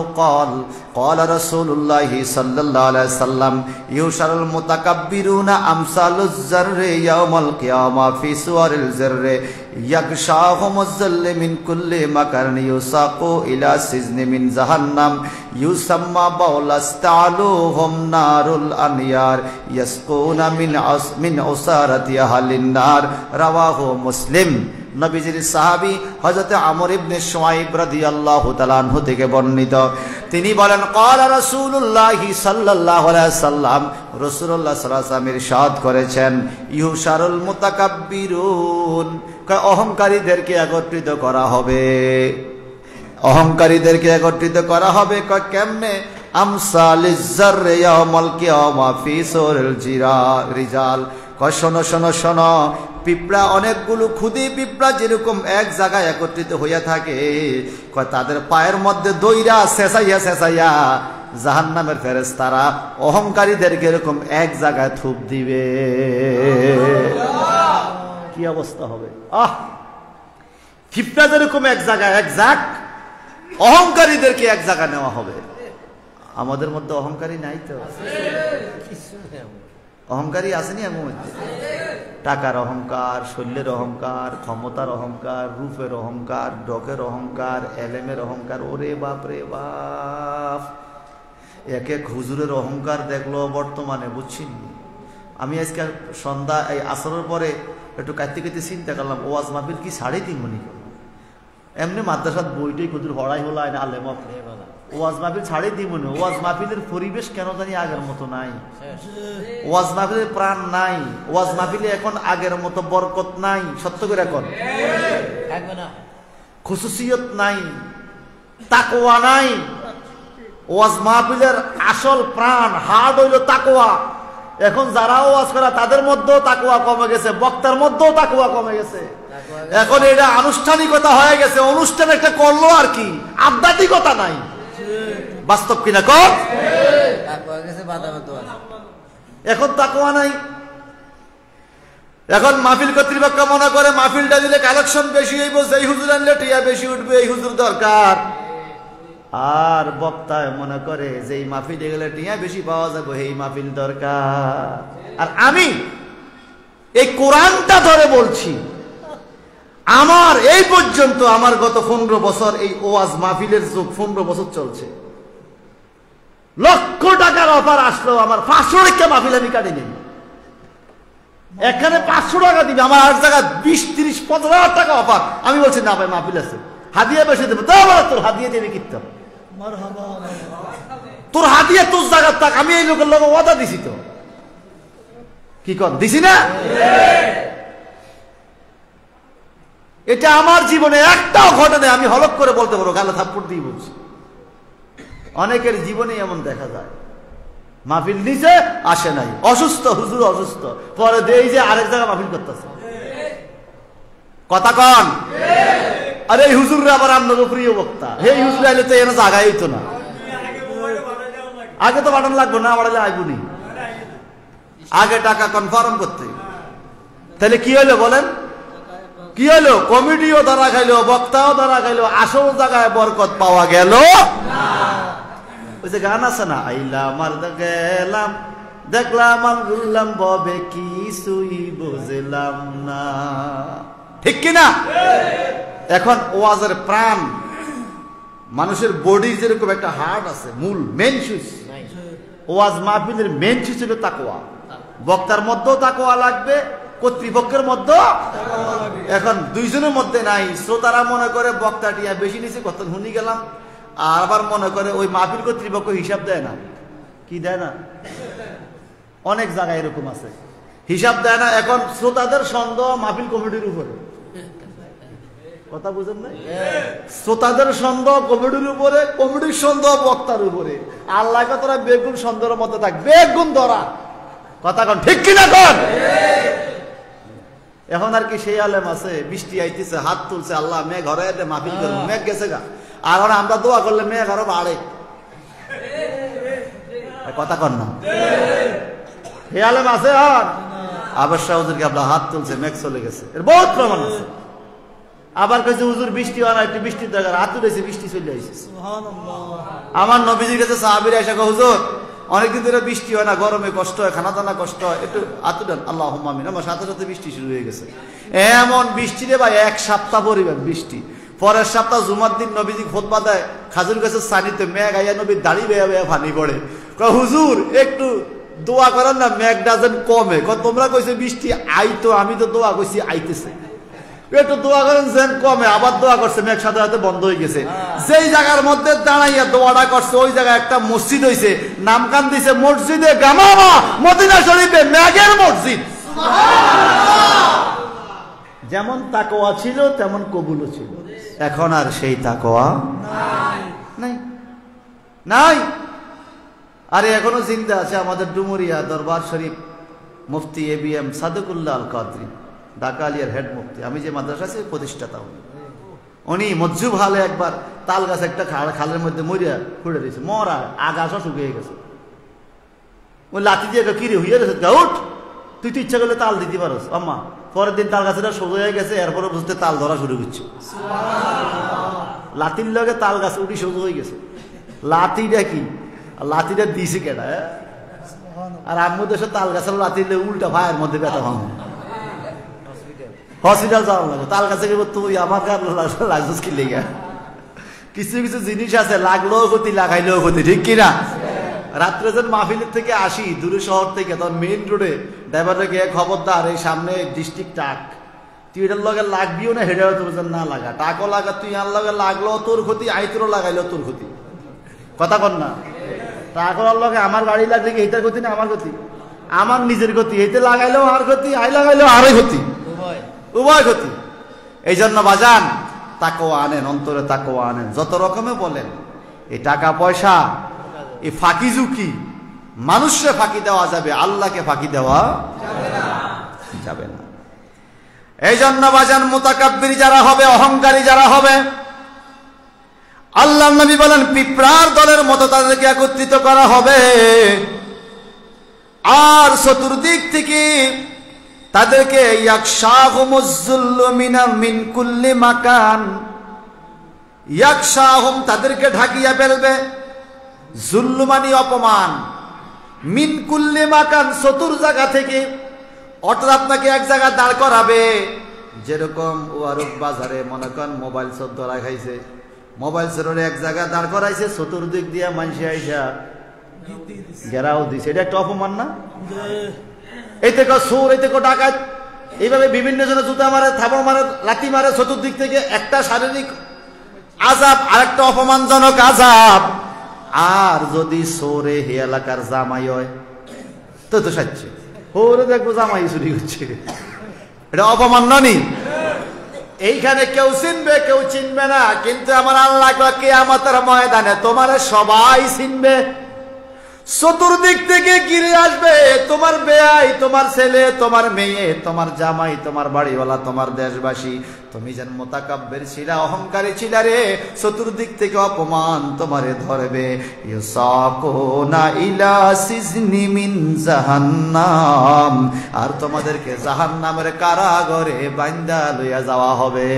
قال رسول الله صلى الله عليه وسلم يحشر المتكبرون أمثال الذر يوم القيامة في صور الذر يغشاهم الظل من كل مكان يساق إلى سجن من جهنم يسمى بولستعلوهم نار الأنيار يسقون من عصارة أهل النار رواه مسلم। নবীজির সাহাবী হযরত আমর ইবনে শুআইব রাদিয়াল্লাহু তাআলা আনহু থেকে বর্ণিত, তিনি বলেন, ক্বালা রাসূলুল্লাহ সাল্লাল্লাহু আলাইহি ওয়াসাল্লাম, রাসূলুল্লাহ সাল্লাল্লাহু আলাইহি ওয়াসাল্লাম ইরশাদ করেছেন, ইউশারুল মুতাকাব্বিরুন, অহংকারীদেরকে একত্রিত করা হবে। অহংকারীদেরকে একত্রিত করা হবে কেমনে? আমসালিজ জাররি ইয়াউমাল কিয়ামা ফি সুরিল রিজাল। শোনো শোনো শোনো, পিঁপড়া, অনেকগুলো ক্ষুদি পিঁপড়া যেরকম এক জায়গায় একত্রিত হইয়া থাকে, তাদের পায়ের মধ্যে দইরা শেষাইয়া শেষাইয়া জাহান্নামের ফেরেশতারা অহংকারীদেরকে এরকম এক জায়গায় থুপ দিবে। কি অবস্থা হবে? পিঁপড়া যেরকম এক জায়গায় অহংকারীদেরকে এক জায়গায় নেওয়া হবে। আমাদের মধ্যে অহংকারী নাই তো? অহংকারী আসেনি এর মধ্যে? টাকার অহংকার, শৈলের অহংকার, ক্ষমতার অহংকার, রূপের অহংকার, ডকের অহংকার, এলেমের অহংকার। ওরে বাপ রে বাপ, এক এক হুজুরের অহংকার দেখলো বর্তমানে, বুঝছেন? আমি আজকে সন্ধ্যা এই আসরের পরে একটু কাঁদতে কাঁদতে চিন্তা করলাম, ওয়াজ মাহফিল কি সাড়ে তিন মনি করল? এমনি মাদ্রাসাত বইটাই কুদুর হড়াই হলো না, আলেম ওয়াজ মাহফিল ছাড়ে দিব না। ওয়াজ মাহফিলের পরিবেশ কেন জানি আগের মতো নাই। ওয়াজ মাহফিলের প্রাণ নাই। ওয়াজ মাহফিলে এখন আগের মতো বরকত নাই। সত্য করে এখন খুশুসিয়ত নাই, তাকওয়া নাই। ওয়াজ মাহফিলের আসল প্রাণ হার্ড হইল তাকওয়া। এখন যারা ওয়াজ করে তাদের মধ্যেও তাকওয়া কমে গেছে, বক্তার মধ্যেও তাকওয়া কমে গেছে। এখন এটা আনুষ্ঠানিকতা হয়ে গেছে, অনুষ্ঠান একটা করলো আর কি, আধ্যাত্মিকতা নাই। বাস্তব কিনা কর? এখন তাকওয়া নাই। এখন মাহফিল কর্তৃপক্ষ মনে করে মাহফিলটা দিলে কালেকশন বেশি হইব, এই হুজুর আনলে টিয়া বেশি উঠবে, এই হুজুর দরকার। আর বক্তায় মনে করে যে এই মাহফিলে গেলে টিয়া বেশি পাওয়া যাবে, এই মাহফিল দরকার। আর আমি এই কোরআনটা ধরে বলছি, আমার এই পর্যন্ত আমার গত 15 বছর এই ওয়াজ মাহফিলের যুগ 15 বছর চলছে। লক্ষ টাকার অফার আসলো, আমার 500 টাকা মাহফিল আমি কাটিনি। এখানে 500 টাকা দিবে, আমার আর জায়গা 20, 30, 15,000 টাকা অফার। আমি বলছি না ভাই মাহফিল আছে, হাদিয়া বেশি দেবো। তোর হাদিয়া দেবে কিতাব, তোর হাদিয়া তোর জায়গা থাক। আমি এই লোকের লোক ওয়াদা দিছি, তো কি কর দিছি না? এটা আমার জীবনে একটাও ঘটনা আমি হলক করে বলতে পারবো, গালে থাপ্পড় দিয়ে বলছি। অনেকের জীবনে এমন দেখা যায়, মাহফিল নিচে আসে নাই, অসুস্থ, হুজুর অসুস্থ, পরে দেই যে আরেক জায়গায় মাহফিল করতেছে। কথা কন? আরে এই হুজুররা আবার আপনার প্রিয় বক্তা, এই হুজুর আইলে তো এনে জায়গায় হইতো না। আগে তো পাঠানো লাগবো না, বাড়ালে আইবুনি, আগে টাকা কনফার্ম করতে। তাহলে কি হইলো বলেন? কি হলো? কমিটিও ধরা খাইলো, বক্তাও ধরা খাইলো, আসল জায়গায় বরকত পাওয়া গেল না। ওই যে গান আছে না, আইলাম আর গেলাম, দেখলাম আর ঘুরলাম, ববে কিছুই বুঝলাম না। ঠিক কিনা? এখন ওয়াজের প্রাণ, মানুষের বডির যেরকম একটা হার্ট আছে, মূল মেন সুইচ, ওয়াজ মাহফিলের মেন সুইচ হলো তাকওয়া। বক্তার মধ্যেও তাকওয়া লাগবে, কর্তৃপক্ষের মধ্যে। এখন দুইজনের মধ্যে নাই। শ্রোতারা মনে করে বক্তাটিয়া বেশি নিচে কত শুনি গেলাম, আর আবার মনে করে ওই মাহফিল কর্তৃপক্ষ হিসাব দেয় না। কি দেয় না? অনেক জায়গায় এরকম আছে, হিসাব দেয় না। এখন শ্রোতাদের সন্দেহ মাহফিল কমিটির উপরে। কথা বুঝেন না? শ্রোতাদের সন্দেহ কমিটির উপরে, কমিটির সন্দেহ বক্তার উপরে। আল্লাহ তোরা বেগুন সন্দেহের মধ্যে থাক, বেগুন ধরা। কথা কন ঠিক কিনা কন? এখন আর কি সেই আলেম আছে, বৃষ্টি আইতেছে, হাত তুলছে, আল্লাহ মেঘ ঘরে মাহফিল করবো, মেঘ গেছে গা। আর আমরা দোয়া করলে মেঘ আরো বাড়ে। কথা কন না? হে আলেম আছে। আর আবার শাহ হুজুরকে আপনার হাত তুলছে, মেঘ চলে গেছে, এর বহুত প্রমাণ আছে। আবার কইছে হুজুর বৃষ্টি হয় না, একটু বৃষ্টির দরকার, হাত তুলেছে, বৃষ্টি চলে আসছে। আমার নবীজির কাছে সাহাবীরা এসে কয়, হুজুর অনেকদিন ধরে বৃষ্টি হয় না, গরমে কষ্ট হয়, খানা দানা কষ্ট হয়, একটু হাত দেন। আল্লাহুম্মা আমিন। আমার সাথে সাথে বৃষ্টি শুরু হয়ে গেছে। এমন বৃষ্টি রে ভাই, 1 সপ্তাহ পরিবার বৃষ্টি। পরের সপ্তাহ জুমার দিন নবীজি খুতবা দেয়, খাজুর গাছের সানিতে মেঘ আইয়া নবীর দাড়ি বেয়া বেয়া পানি পড়ে। কয় হুজুর একটু দোয়া করেন না, মেঘটা যেন কমে। তোমরা কইছে বৃষ্টি আইতো, আমি তো দোয়া কইছি আইতেছে, একটু দোয়া করেন যেন কমে। আবার দোয়া করছে, মেঘ সাথে সাথে বন্ধ হয়ে গেছে। যেই জায়গার মধ্যে দাঁড়াইয়া দোয়াটা করছে, ওই জায়গায় একটা মসজিদ হয়েছে, নামকান দিছে মসজিদে গামামা, মদিনা শরীফে মেঘের মসজিদ। যেমন তাকওয়া ছিল তেমন কবুলও ছিল। এখন আর সেই তাকওয়া নাই, নাই। আরে এখনো জিন্দা আছে আমাদের ডুমুরিয়া দরবার শরীফ মুফতি ABM সাদেকুল্লাহ আল কাদরি, ঢাকা আলিয়ার হেড মুফতি। আমি যে মাদ্রাসা আছে প্রতিষ্ঠাতা উনি মজ্জুব হালে একবার তাল গাছ একটা খালের মধ্যে মরিয়া ফুটে দিয়েছে, মরা আগাছা শুকিয়ে গেছে। ওই লাঠি দিয়ে কিরে হইয়া গেছে, উঠ তুই তো ইচ্ছা করলে তাল দিতে পারো আম্মা। পরের দিন তাল গাছটা সোজা হয়ে গেছে, এরপরে বুঝতে তাল ধরা শুরু করছে। লাঠির লগে তাল গাছ উঠি সোজা হয়ে গেছে। লাঠিটা কি? লাঠিটা দিছে কেটা? আর আম্মু দেশে তাল গাছের লাঠি উল্টা ভাইয়ের মধ্যে ব্যথা ভাঙে, হসপিটাল যাওয়া লাগে। তাল গাছে তুই আমার লাগছিস কি লেগে? কিছু কিছু জিনিস আছে লাগলেও ক্ষতি, লাগাইলেও ক্ষতি। ঠিক কিনা? রাত্রে যখন মাহফিলের থেকে আসি দূরে শহর থেকে, তখন মেইন রোডে ড্রাইভারকে খবরদার, এই সামনে ডিস্ট্রিক্ট টাক, তুই এটার লগে লাগবিও না, হেডেও তোর যেন না লাগা, টাকও লাগা, তুই আর লগে লাগলেও তোর ক্ষতি, আইতরও লাগাইলেও তোর ক্ষতি। কথা কন না? টাকর লগে আমার গাড়ি লাগলে কি এইটার ক্ষতি না আমার ক্ষতি? আমার নিজের ক্ষতি, এইতে লাগাইলেও আর ক্ষতি, আই লাগাইলেও আরই ক্ষতি, উভয় ক্ষতি। এই জন্য বাজান তাকওয়া আনেন, অন্তরে তাকওয়া আনেন। যত রকমে বলেন এই টাকা পয়সা, এই ফাঁকি ঝুঁকি, মানুষকে ফাঁকি দেওয়া যাবে, আল্লাহকে ফাঁকি দেওয়া যাবে না। এই জন্য বাজান মুতাকাব্বির যারা হবে, অহংকারী যারা হবে, আল্লাহর নবী বলেন পিঁপড়ার দলের মতো তাদেরকে একত্রিত করা হবে, আর চতুর্দিক থেকে তাদেরকে ইয়াকশাহুমুজ্জুল্লু মিন কুল্লি মাকান, ইয়াকশাহুম তাদেরকে ঢাকিয়া ফেলবে, জুল্লু মানে অপমান, মিন কুল্লি মাকান চতুর জায়গা থেকে, অর্থাৎ আপনাকে এক জায়গা দাঁড় করাবে। যেরকম ওয়ারুক বাজারে মনে করেন মোবাইল চোর ধরা খাইছে, মোবাইল চোরের এক জায়গা দাঁড় করাইছে, চতুর্দিক দিয়ে মানুষ আইসা ঘেরাও দিছে, এটা একটা অপমান না? এই থেকে চোর, এই থেকে ডাকাত, এইভাবে বিভিন্ন জনে জুতা মারে, থাপড় মারে, লাঠি মারে, চতুর্দিক থেকে একটা শারীরিক আযাব, আরেকটা অপমানজনক আযাব। আর যদি চোরে হে এলাকার জামাই হয় তো তো সাচ্ছে, ওরে দেখবো জামাই চুরি করছে, এটা অপমান ননি? এইখানে কেউ চিনবে কেউ চিনবে না, কিন্তু আমার আল্লাহ কিয়ামতের ময়দানে তোমারে সবাই চিনবে। চতুর্দিক থেকে ঘিরে আসবে তোমার বেয়াই, তোমার ছেলে, তোমার মেয়ে, তোমার জামাই, তোমার বাড়িওয়ালা, তোমার দেশবাসী। তুমি যেন মুতাকাব্বির ছিলা, অহংকারী ছিলা রে, চতুর্দিক থেকে অপমান তোমারে ধরবে। ইউসাকুনা ইলা সিজনি মিন জাহান্নাম, আর তোমাদেরকে জাহান্নামের কারাগারে বাইন্ধা লইয়া যাওয়া হবে।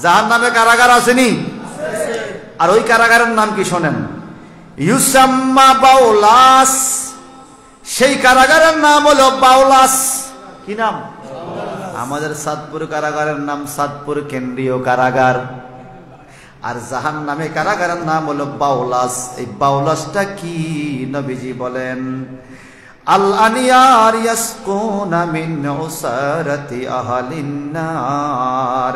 জাহান্নামে কারাগার আসেনি? আর ওই কারাগারের নাম কি শোনেন? ইউসাম্মা বাউলাস। সেই কারাগারের নাম হলো বাউলাস। কি নাম? আমাদের সাদপুর কারাগারের নাম সাদপুর কেন্দ্রীয় কারাগার, আর জাহান্নামে কারাগারের নাম হলো বাউলাস। এই বাউলাসটা কি নবীজি বলেন? আল আনিয়ার ইয়াসকুনা মিন উসারাতি আহলিন নার।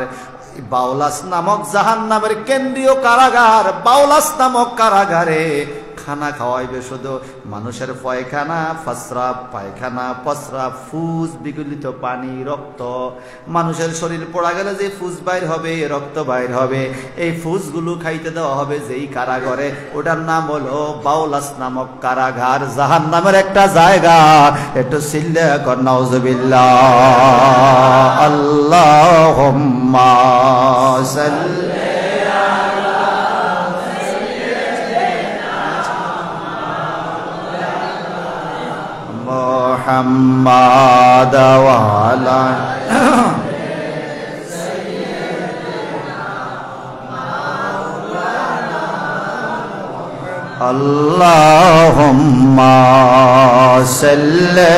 বাউলাস নামক জাহান্নামের কেন্দ্রীয় কারাগার, বাউলাস নামক কারাগারে খানা খাওয়াইবে শুধু মানুষের পায়খানা, ফাসরাব, পায়খানা, প্রস্রাব, ফুস, বিগলিত পানি, রক্ত। মানুষের শরীর পোড়া গেলে যে ফুস বাইর হবে, রক্ত বাইর হবে, এই ফুসগুলো খাইতে দেওয়া হবে যেই কারাগারে, ওটার নাম হলো বাউলাস নামক কারাগার। জাহান্নামের একটা জায়গা, একটু সিল্লা কর নাউজুবিল্লাহ। আল্লাহুম্মা সাল্লি মুহাম্মাদ ওয়া আলা আল্লাহুম্মা সাল্লি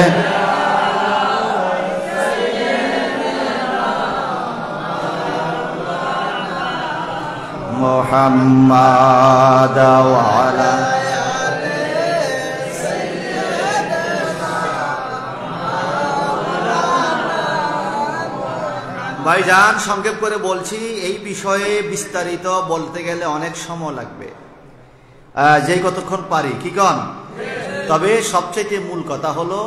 মুহাম্মাদ ওয়া আলা ভাইজান, সংক্ষেপ করে বলছি, এই বিষয়ে বিস্তারিত বলতে গেলে অনেক সময় লাগবে, যেই কতক্ষণ পারি, কি কন? তবে সবচেয়ে মূল কথা হলো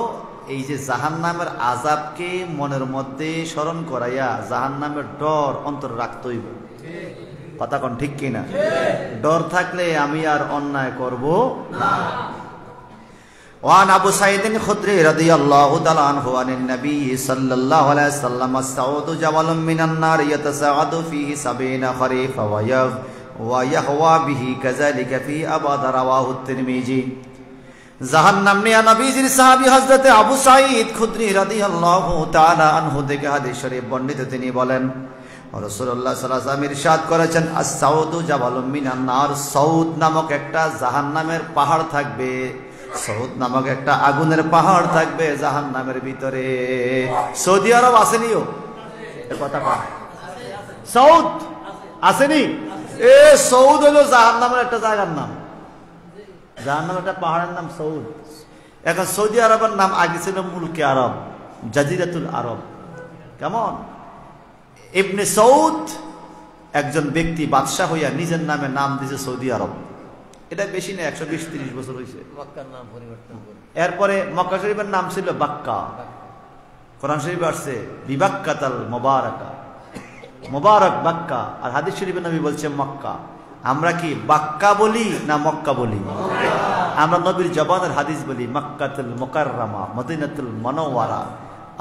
এই যে জাহান্নামের আযাবকে মনের মধ্যে স্মরণ করাইয়া জাহান্নামের ডর অন্তর রাখতে হইব। কথা কন ঠিক কিনা? ডর থাকলে আমি আর অন্যায় করব না। وعن أبو سعيد الخدري رضي الله تعالى عنه عن النبي صلى الله عليه وسلم السعود جبل من النار يتساعد فيه 70 خريفا ويهوى به كذلك في أباد رواه الترمذي। জাহান্নাম নিয়ে নবীজির সাহাবী হযরত আবু সাঈদ খুদরি রাদিয়াল্লাহু তাআলা আনহু থেকে হাদিস শরীফ বর্ণিত, তিনি বলেন রাসূলুল্লাহ সাল্লাল্লাহু আলাইহি ওয়াসাল্লাম ইরশাদ করেছেন, আস-সাউদু জাবালুম মিনান নার। সাউদ নামক একটা জাহান্নামের পাহাড় থাকবে, সাউদ নামক একটা আগুনের পাহাড় থাকবে জাহান্নামের ভিতরে। সৌদি আরব আসেনিও এর কথা কয়? সাউদ আসেনি? এ সৌদ হলো জাহান্নামের একটা জায়গার নাম, জাহান্নামের একটা পাহাড়ের নাম সৌদ। এখন সৌদি আরবের নাম আগে ছিল মুলকে আরব, জাজিরাতুল আরব। কেমন? ইবনে সৌদ একজন ব্যক্তি বাদশাহ হইয়া নিজের নামে নাম দিয়েছে সৌদি আরব। এটা বেশি না, 120-30 বছর হয়েছে। এরপরে মক্কা শরীফের নাম ছিল বাক্কা। কোরআন শরীফে আসছে বিবাক্কাতাল মুবারাকা, মুবারক বাক্কা। আর হাদিস শরীফে নবী বলছে মক্কা। আমরা কি বাক্কা বলি না মক্কা বলি? আমরা নবীর জবানের হাদিস বলি মক্কাতুল মুকাররমা, মদিনাতুল মুনাওয়ারা।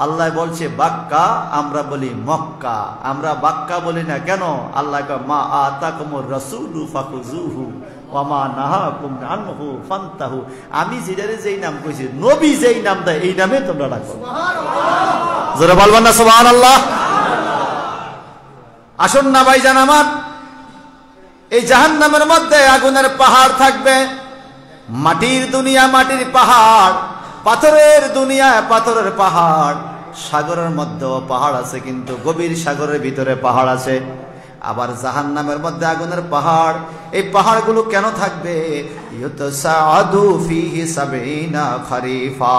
আল্লাহ বলছে বাক্কা, আমরা বলি মক্কা। আমরা বাক্কা বলি না কেন? আল্লাহ কয় মা আতাকুমুর রাসূলু ফাখুযুহু ওয়া মা নাহাকুম আনহু ফান্তাহু। আমি যেটারে যেই নাম কইছি, নবী যেই নাম দেয় এই নামে তোমরা ডাকো। সুবহানাল্লাহ, জোরে বলবেন না সুবহানাল্লাহ? আসুন না ভাইজান আমার, এই জাহান্নামের মধ্যে আগুনের পাহাড় থাকবে। মাটির দুনিয়া মাটির পাহাড়, পাথরের দুনিয়া পাথরের পাহাড়। সাগরের মধ্যেও পাহাড় আছে, কিন্তু গভীর সাগরের ভিতরে পাহাড় আছে। আবার জাহান্নামের মধ্যে আগুনের পাহাড়। এই পাহাড়গুলো কেন থাকবে? ইউতসাআদু ফীহি ৭০ খরিফা।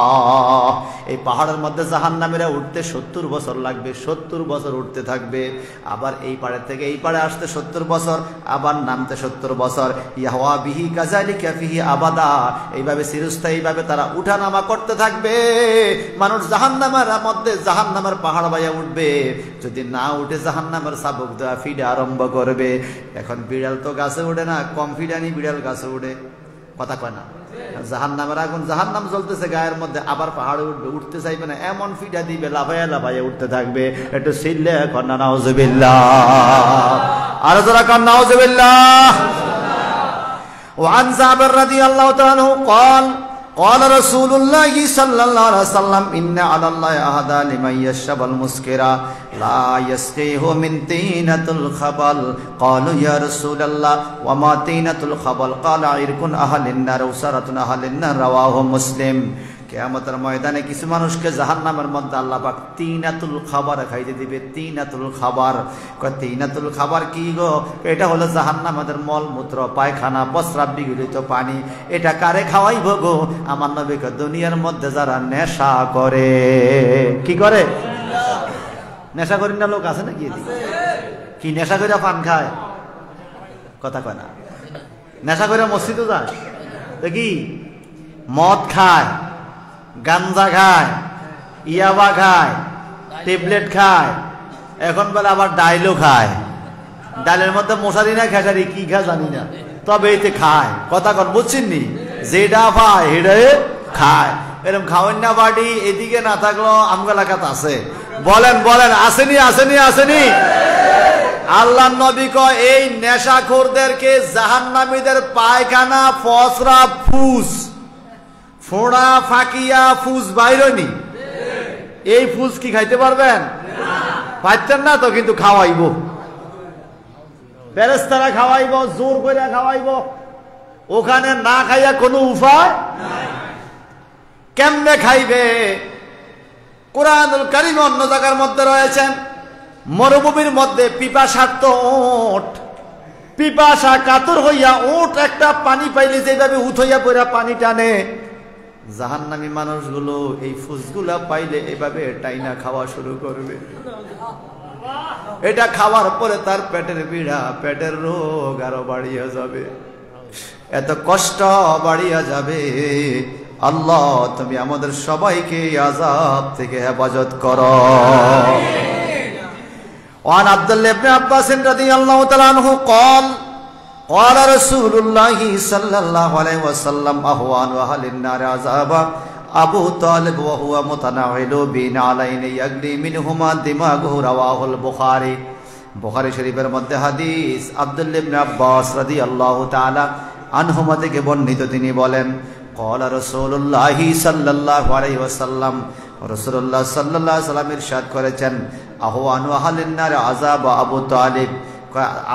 এই পাহাড়ের মধ্যে জাহান্নামীরা উঠতে ৭০ বছর লাগবে, ৭০ বছর উঠতে থাকবে। আবার এই পাড়ে থেকে এই পাড়ে আসতে ৭০ বছর, আবার নামতে ৭০ বছর। ইয়াহওয়া বিহি কাযালিকা ফীহি আবাদা। এইভাবে চিরস্থায়ীভাবে তারা উঠানামা করতে থাকবে। মানুষ জাহান্নামের মধ্যে জাহান্নামের পাহাড় বাইয়া উঠবে। যদি না উঠে জাহান্নামের চাবুক দেওয়া ফিডে আরম্ভ করবে। এখন বিড়াল তো গাছে উঠে না, কম ফিডানি বিড়াল গাছে উঠে, কথা কয় না? জাহান্নামের আগুন, জাহান্নাম জ্বলতেছে গায়ের মধ্যে, আবার পাহাড়ে উঠবে, উঠতে চাইবে না, এমন ফিডা দিবে, লাফাইয়া লাফাইয়া উঠতে থাকবে। একটু সিল্লে কন্যা নাউজুবিল্লাহ, আর যারা কন্যা নাউজুবিল্লাহ। ওয়ান জাবের রাদিয়াল্লাহু তাআলা আনহু قال قال رسول الله صلى الله عليه وسلم إن على الله عهدا لمن يشرب المسكرا لا يسقيه من طينة الخبل قالوا يا رسول الله وما طينة الخبل قال عرق أهل النار وسرة أهل النار رواه مسلم। কিয়ামতের ময়দানে কিছু মানুষকে জাহান্নামের মধ্যে আল্লাহ পাক তিনাতুল খাবার খাইতে দিবে। তিনাতুল খাবার, তিনাতুল খাবার কি গো? এটা হলো জাহান্নামের মলমূত্র, পায়খানা, প্রস্রাব বিগলিত পানি। এটা কারে খাওয়াইব গো? আমার নবী কয় দুনিয়ার মধ্যে যারা নেশা করে। কি করে? নেশা করি না লোক আছে নাকি? কি নেশা করে পান খায়? কথা কয় না। নেশা করে মসজিদও যায়, দেখি মদ খায়, গাঞ্জা খায়, ইয়াবা খায়, ট্যাবলেট খায়, এখন বলে আবার ডাইলও খায়। ডালের মধ্যে মশারি না খেসারি কি খায় জানি না, তবে এতে খায়। কথা কন বুঝছেন নি? যেটা পায় হেডে খায়। এরকম খাওয়ান না বাড়ি এদিকে না থাকলো আমগা এলাকাত আছে। বলেন বলেন, আসেনি আসেনি আসেনি? আল্লাহ নবী কয় এই নেশাখোরদেরকে জাহান্নামীদের পায়খানা, ফসরা, ফুস, ফোড়া, ফাকিয়া, ফুস বাইরনি। এই ফুস কি খাইতে পারবেন? পাইতেন না তো, কিন্তু খাওয়াইব, ফেরেশতারা খাওয়াইব, জোর করে খাওয়াইব। ওখানে না খাইয়া কোনো উপায় কেমনে খাইবে? কুরআনুল কারীম অন্য জায়গার মধ্যে রয়েছেন, মরুভূমির মধ্যে পিপাসার্ত উট, পিপাসা কাতর হইয়া উট একটা পানি পাইলে যেভাবে উঠ হইয়া পড়া পানি টানে, জাহান্নামী মানুষগুলো এই ফুসগুলা পাইলে এভাবে টাইনা খাওয়া শুরু করবে। এটা খাওয়ার পরে তার পেটের পীড়া, পেটের রোগ আরো বাড়িয়া যাবে, এত কষ্ট বাড়িয়া যাবে। আল্লাহ তুমি আমাদের সবাইকে আযাব থেকে হেফাজত করো। ওয়ান আব্দুল্লাহ ইবনে আব্বাস রাদিয়াল্লাহু তাআলা আনহু قال قال رسول الله صلى الله عليه وسلم اهوان اهل النار عذابا ابو طالب وهو متناول بين علين يغلي منهما دماغه رواه البخاري। বুখারী শরীফের মধ্যে হাদিস, আব্দুল্লাহ ইবনে আব্বাস রাদিয়াল্লাহু তাআলা আনহুমা থেকে বর্ণিত। তিনি বলেন قال رسول الله صلى الله عليه وسلم, রাসূলুল্লাহ সাল্লাল্লাহু আলাইহি ওয়াসাল্লাম ইরশাদ করেছেন আহওয়ানু আহলিন নার আযাব আবু তালিব,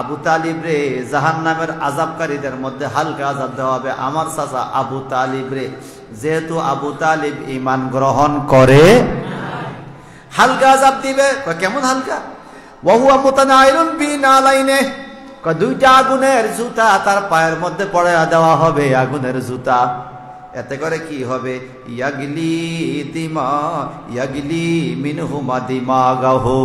আবু তালিব রে জাহান্নামের আযাবকারীদের মধ্যে হালকা আযাব দেওয়া হবে আমার চাচা আবু তালিব রে। যেহেতু আবু তালিব ঈমান গ্রহণ করে, হালকা আযাব দিবে। কেমন হালকা? ওয়া হুয়া মুতানাইলুন বিনালাইনে, দুইটা আগুনের জুতা তার পায়ের মধ্যে পড়ায়া দেওয়া হবে, আগুনের জুতা। এতে করে কি হবে? ইয়াগলি মিনহুমা দিমাগাহু,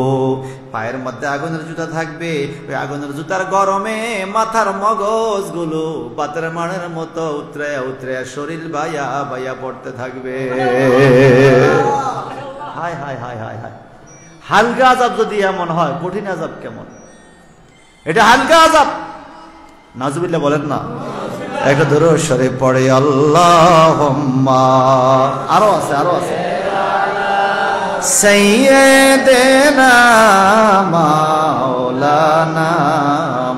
পায়ের মধ্যে আগুনের জুতা থাকবে। ওই আগুনের জুতার গরমে মাথার মগজগুলো বাতের মানের মতো উতরে উতরে শরীর বাইয়া বাইয়া পড়তে থাকবে। হায় হায় হায় হায় হায়! হালকা আযাব যদি এমন হয়, কঠিন আযাব কেমন? এটা হালকা আযাব। নাউজুবিল্লাহ বলেন না? একটা দরুদ শরীফ পড়ে আল্লাহুম্মা, আরো আছে আরো আছে, সাইয়্যিদিনা মাওলানা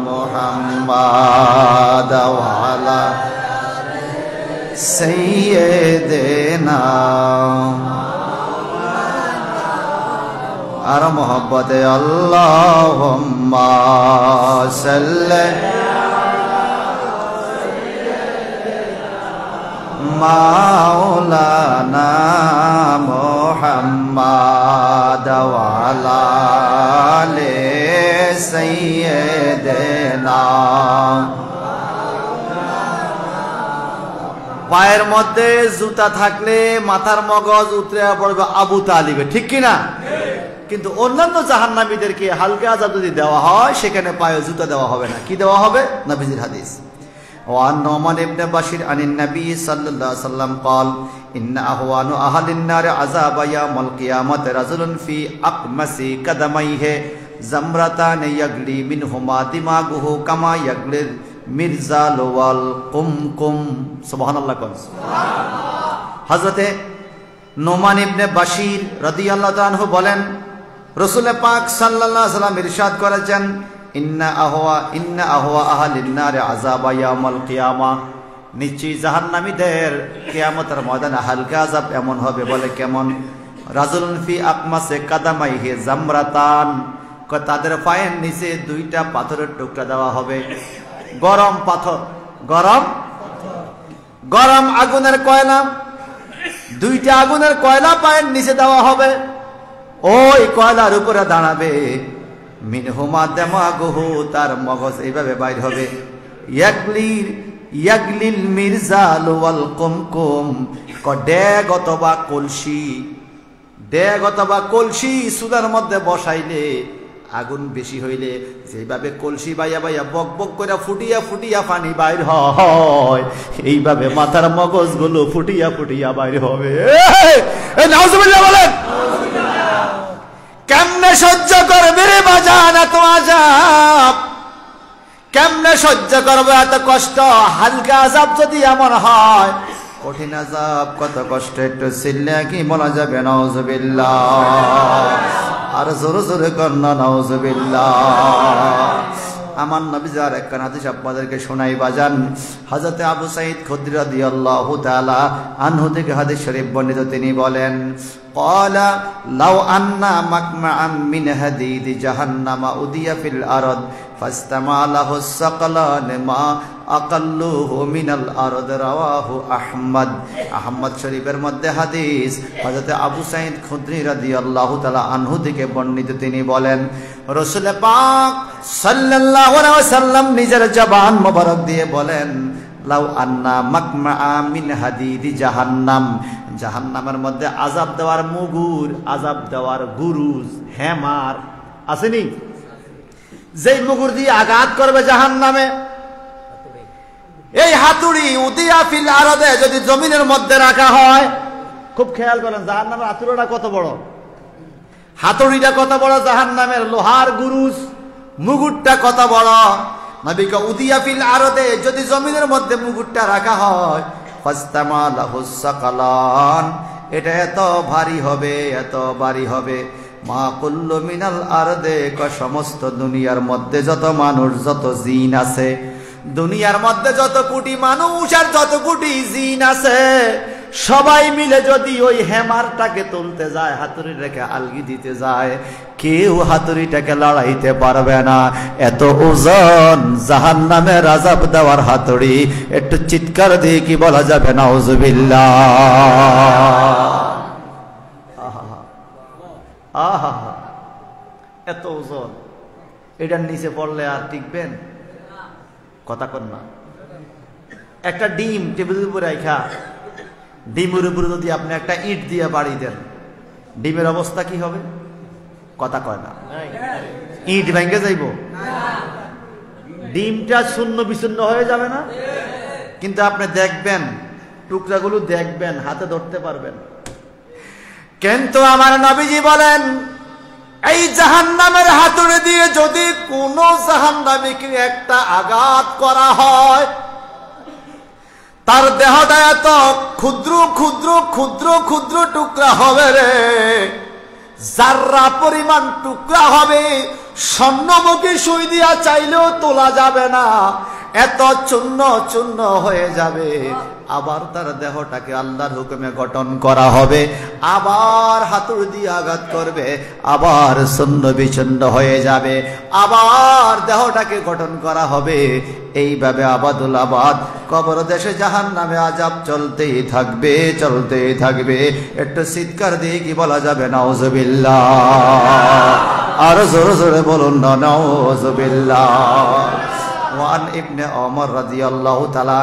মুহাম্মাদ ওয়া আলা সাইয়্যিদিনা আর মোহব্বতে আল্লাহুম্মা সাল্লি মাওলানা মুহাম্মাদ ওয়া আলা আলি সাইয়্যিদিনা। পায়ের মধ্যে জুতা থাকলে মাথার মগজ উতরে পড়বে আবু তালিবে, ঠিক কিনা? কিন্তু অন্যান্য জাহান্নামীদেরকে হালকা আযাব যদি দেওয়া হয় সেখানে পায়ে জুতা দেওয়া হবে না। কি দেওয়া হবে? নবীজির হাদিস। ওয়ান নোমান ইবনে বাশির আনিন নবী সাল্লাল্লাহু আলাইহি ওয়াসাল্লাম قال ان اهوان اهل النار عذاب يوم القيامه رجل في اقمص قدميه زمرتان يغلي منهما دماغه كما يغلي المرزال والقمقم সুবহানাল্লাহ। সুবহানাল্লাহ। হযরতে নোমান ইবনে বাশির রাদিয়াল্লাহু তাআলা আনহু বলেন, রাসূল পাক সাল্লাল্লাহু আলাইহি ওয়াসাল্লাম ইরশাদ করেছেন, ইন্না আহওয়া আহলিন নার আযাবা ইয়াউমাল কিয়ামা, নিশ্চয়ই জাহান্নামীদের কিয়ামতের ময়দানে হালকা আযাব এমন হবে। বলে কেমন? রাজুলুন ফি আকমাসে কাদামাইহি জামরাতান, তাদের পায়ের নিচে দুইটা পাথরের টুকরা দেওয়া হবে। গরম পাথর, গরম আগুনের কয়লা, দুইটা আগুনের কয়লা পায়ের নিচে দেওয়া হবে। ওই কয়লার উপরে দাঁড়াবে। মিনহুমা দামাগুহু, তার মগজ এইভাবে বাইর হবে। ইয়াগলিল মিরজাল ওয়াল কুমকুম, ডেগ অথবা কলসি চুলার মধ্যে বসাইলে আগুন বেশি হইলে যেভাবে কলসি বাইয়া বাইয়া বক বক করে ফুটিয়া ফুটিয়া পানি বাইর হয়, এইভাবে মাথার মগজ গুলো ফুটিয়া ফুটিয়া বাইর হবে। নাউজুবিল্লাহ বলেন। কেমনে সহ্য করবে রে বাজান এত আযাব? কেমনে সহ্য করবে এত কষ্ট? হালকা আযাব যদি এমন হয়, কঠিন আযাব কত কষ্ট একটু চিল্লে কি বলা যাবে? নাউজুবিল্লাহ। আর জোরে জোরে কন্না নাউজুবিল্লাহ। আমার নবী যার একখান হাদিস আপনাদেরকে শোনাই বাজান। হযরতে আবু সাঈদ খুদরি রাদিয়াল্লাহু তাআলা আনহু থেকে হাদিস শরীফ বর্ণিত, তিনি বলেন, ক্বালা লাউ আন্না মাকমাআম মিন হাদিদি জাহান্নামা উদিয়া ফিল আরদ ফাস্তামালাহু সাকালান মা আকাল্লুহু মিনাল আরদ, রাওয়াহু আহমদ। আহমদ শরীফের মধ্যে হাদিস, হযরতে আবু সাঈদ খুদরি রাদিয়াল্লাহু তাআলা আনহু থেকে বর্ণিত, তিনি বলেন, রাসূল পাক সাল্লাল্লাহু আলাইহি ওয়াসাল্লাম নিজের জবান মোবারক দিয়ে বলেন, লাউ আন্না মাকমাআ মিন হাদিদি জাহান্নাম, জাহান্নামের মধ্যে আযাব দেওয়ার মুগুর, আযাব দেওয়ার গুরুজ, হেমার আসেনি? যেই মুগুর দিয়ে আঘাত করবে জাহান্নামে, এই হাতুড়ি উদিয়া ফিল আরদে যদি জমিনের মধ্যে রাখা হয়, খুব খেয়াল করেন জাহান্নামের হাতুড়িটা কত বড়, হাতুড়িটা কত বড়, জাহান্নামের লোহার গুরুজ মুগুরটা কত বড়। নবীকে উদিয়া ফিল আরদে যদি জমিনের মধ্যে মুগুরটা রাখা হয়, ফাস্তামালাহুস সাকালান, এটা এত ভারী হবে, এত ভারী হবে। মা কুল্লু মিনাল আরদে, সমস্ত দুনিয়ার মধ্যে যত মানুষ, যত জিন আছে, দুনিয়ার মধ্যে যত কোটি মানুষ আর যত কোটি জিন আছে, সবাই মিলে যদি ওই হেমারটাকে তুলতে যায়, হাতুড়ি রেখে আলগি দিতে যায়, কেউ হাতুড়িটাকে লড়াইতে পারবে না। এত ওজন জাহান্নামের আযাব দেওয়ার হাতুড়ি। একটু চিৎকার দিয়ে কি বলা যাবে? নাউজুবিল্লাহ। আহা, এত ওজন, এটার নিচে পড়লে আর টিকবেন? কথা কন না। একটা ডিম টেবিলের উপরে রাখা, ডিমের উপরে যদি আপনি একটা ইট দিয়ে বাড়ি দেন, ডিমের অবস্থা কি হবে? কথা কয় না। ইট ভেঙে যাইব, ডিমটা শূন্য বিচ্ছিন্ন হয়ে যাবে না? কিন্তু আপনি দেখবেন, টুকরাগুলো দেখবেন, হাতে ধরতে পারবেন। কিন্তু আমার নবীজি বলেন, এই জাহান্নামের হাতুড়ি দিয়ে যদি কোন জাহান্নামীকে একটা আঘাত করা হয়, তার দেহটা এত ক্ষুদ্র ক্ষুদ্র ক্ষুদ্র ক্ষুদ্র টুকরা হবে রে, জাররা পরিমাণ টুকরা হবে, স্বর্ণমুখী সুই দিয়া চাইলেও তোলা যাবে না, এত চূর্ণ চূর্ণ হয়ে যাবে। আবার তার দেহটাকে আল্লাহর হুকুমে গঠন করা হবে, আবার হাতুড়ি দিয়ে আঘাত করবে, আবার চূর্ণ বিচূর্ণ হয়ে যাবে, আবার দেহটাকে গঠন করা হবে। এইভাবে আবাদুল আবাদ কবর দেশে জাহান্নামে আযাব চলতেই থাকবে, চলতেই থাকবে। একটু চিৎকার দিয়ে কি বলা যাবে নাউযুবিল্লাহ? আর জোরে জোরে বলুন না নাউযুবিল্লাহ। وعن ابن عمر رضي الله تعالى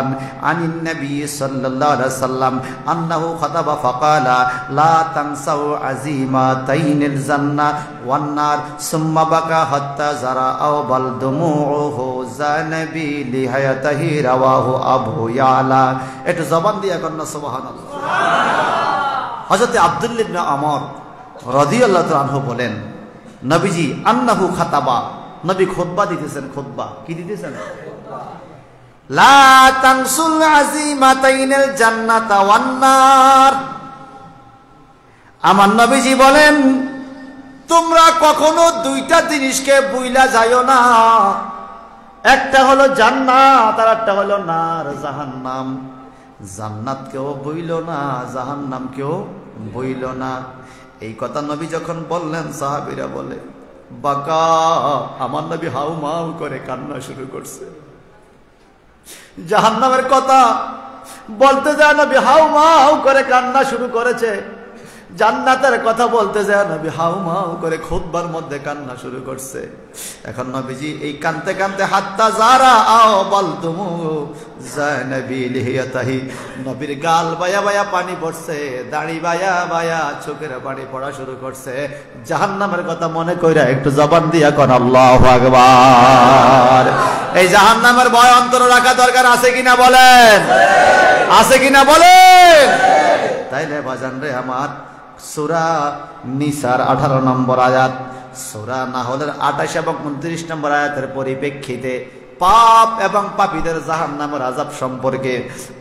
عن النبي صلى الله عليه وسلم أنه خطب فقال لا تنسوا عزيمتين الجنة والنار ثم بكى حتى زرع أو بل دموعه زانبي لحياته رواه أبو يعلى. একটু জবান দিয়ে কন্যা সুবহানাল্লাহ। হযরত আব্দুল্লাহ ইবনে ওমর রাদিয়াল্লাহু তাআলা আনহু বলেন, নবীজি আন্নাহু খাতাবা, নবী খুতবা দিতেছেন। খুতবা কি দিতেছেন? লা তানসুল আযীমাতাইনিল জান্নাতা ওয়ান নার। আমার নবীজি বলেন, তোমরা কখনো দুইটা জিনিসকে বুইলা যাইও না। একটা হলো জান্নাত আর একটা হলো নার, জাহান্নাম। জান্নাত কেউ বইল না, জাহান্নাম কেউ বইল না। এই কথা নবী যখন বললেন, সাহাবীরা বলে বাকা, আমার নবী হাউ মাউ করে কান্না শুরু করছে। জাহান্নামের কথা বলতে যায় নবী হাউ মাউ করে কান্না শুরু করেছে, জান্নাতের কথা বলতে যায় নবী হাউ মাউ করে খুতবার মধ্যে কান্না শুরু করছে। এখন নবীজি এই কানতে কানতে হাত্তা যারা আও বলতুমু জানবী লিহিয়াতাহি, নবীর গাল বায়া বায়া পানি পড়ছে, দাড়ি বায়া বায়া চোখের পানি পড়া শুরু করছে। জাহান্নামের কথা মনে কইরা একটু জবান দিয়া কোন আল্লাহু আকবার। এই জাহান্নামের ভয় অন্তরে রাখা দরকার আছে কিনা বলেন? আছে কিনা বলেন? তাইলে বাজান রে আমার, সূরা নিসার 18 নম্বর আয়াত, সূরা নাহলের 28 এবং 29 নম্বর আয়াতের পরিপ্রেক্ষিতে পাপ এবং পাপীদের জাহান্নামের আযাব সম্পর্কে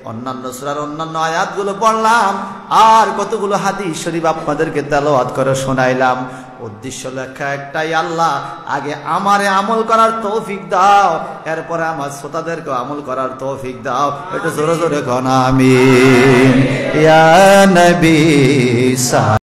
অন্যান্য সূরার অন্যান্য আয়াতগুলো পড়লাম, আর কতগুলো হাদিস শরীফ আপনাদেরকে তেলাওয়াত করে শোনাইলাম। উদ্দেশ্য লেখা একটাই, আল্লাহ আগে আমারে আমল করার তৌফিক দাও, এরপরে আমার শ্রোতাদেরকে আমল করার তৌফিক দাও। একটু জোরে জোরে কোন আমিন। ইয়া নবী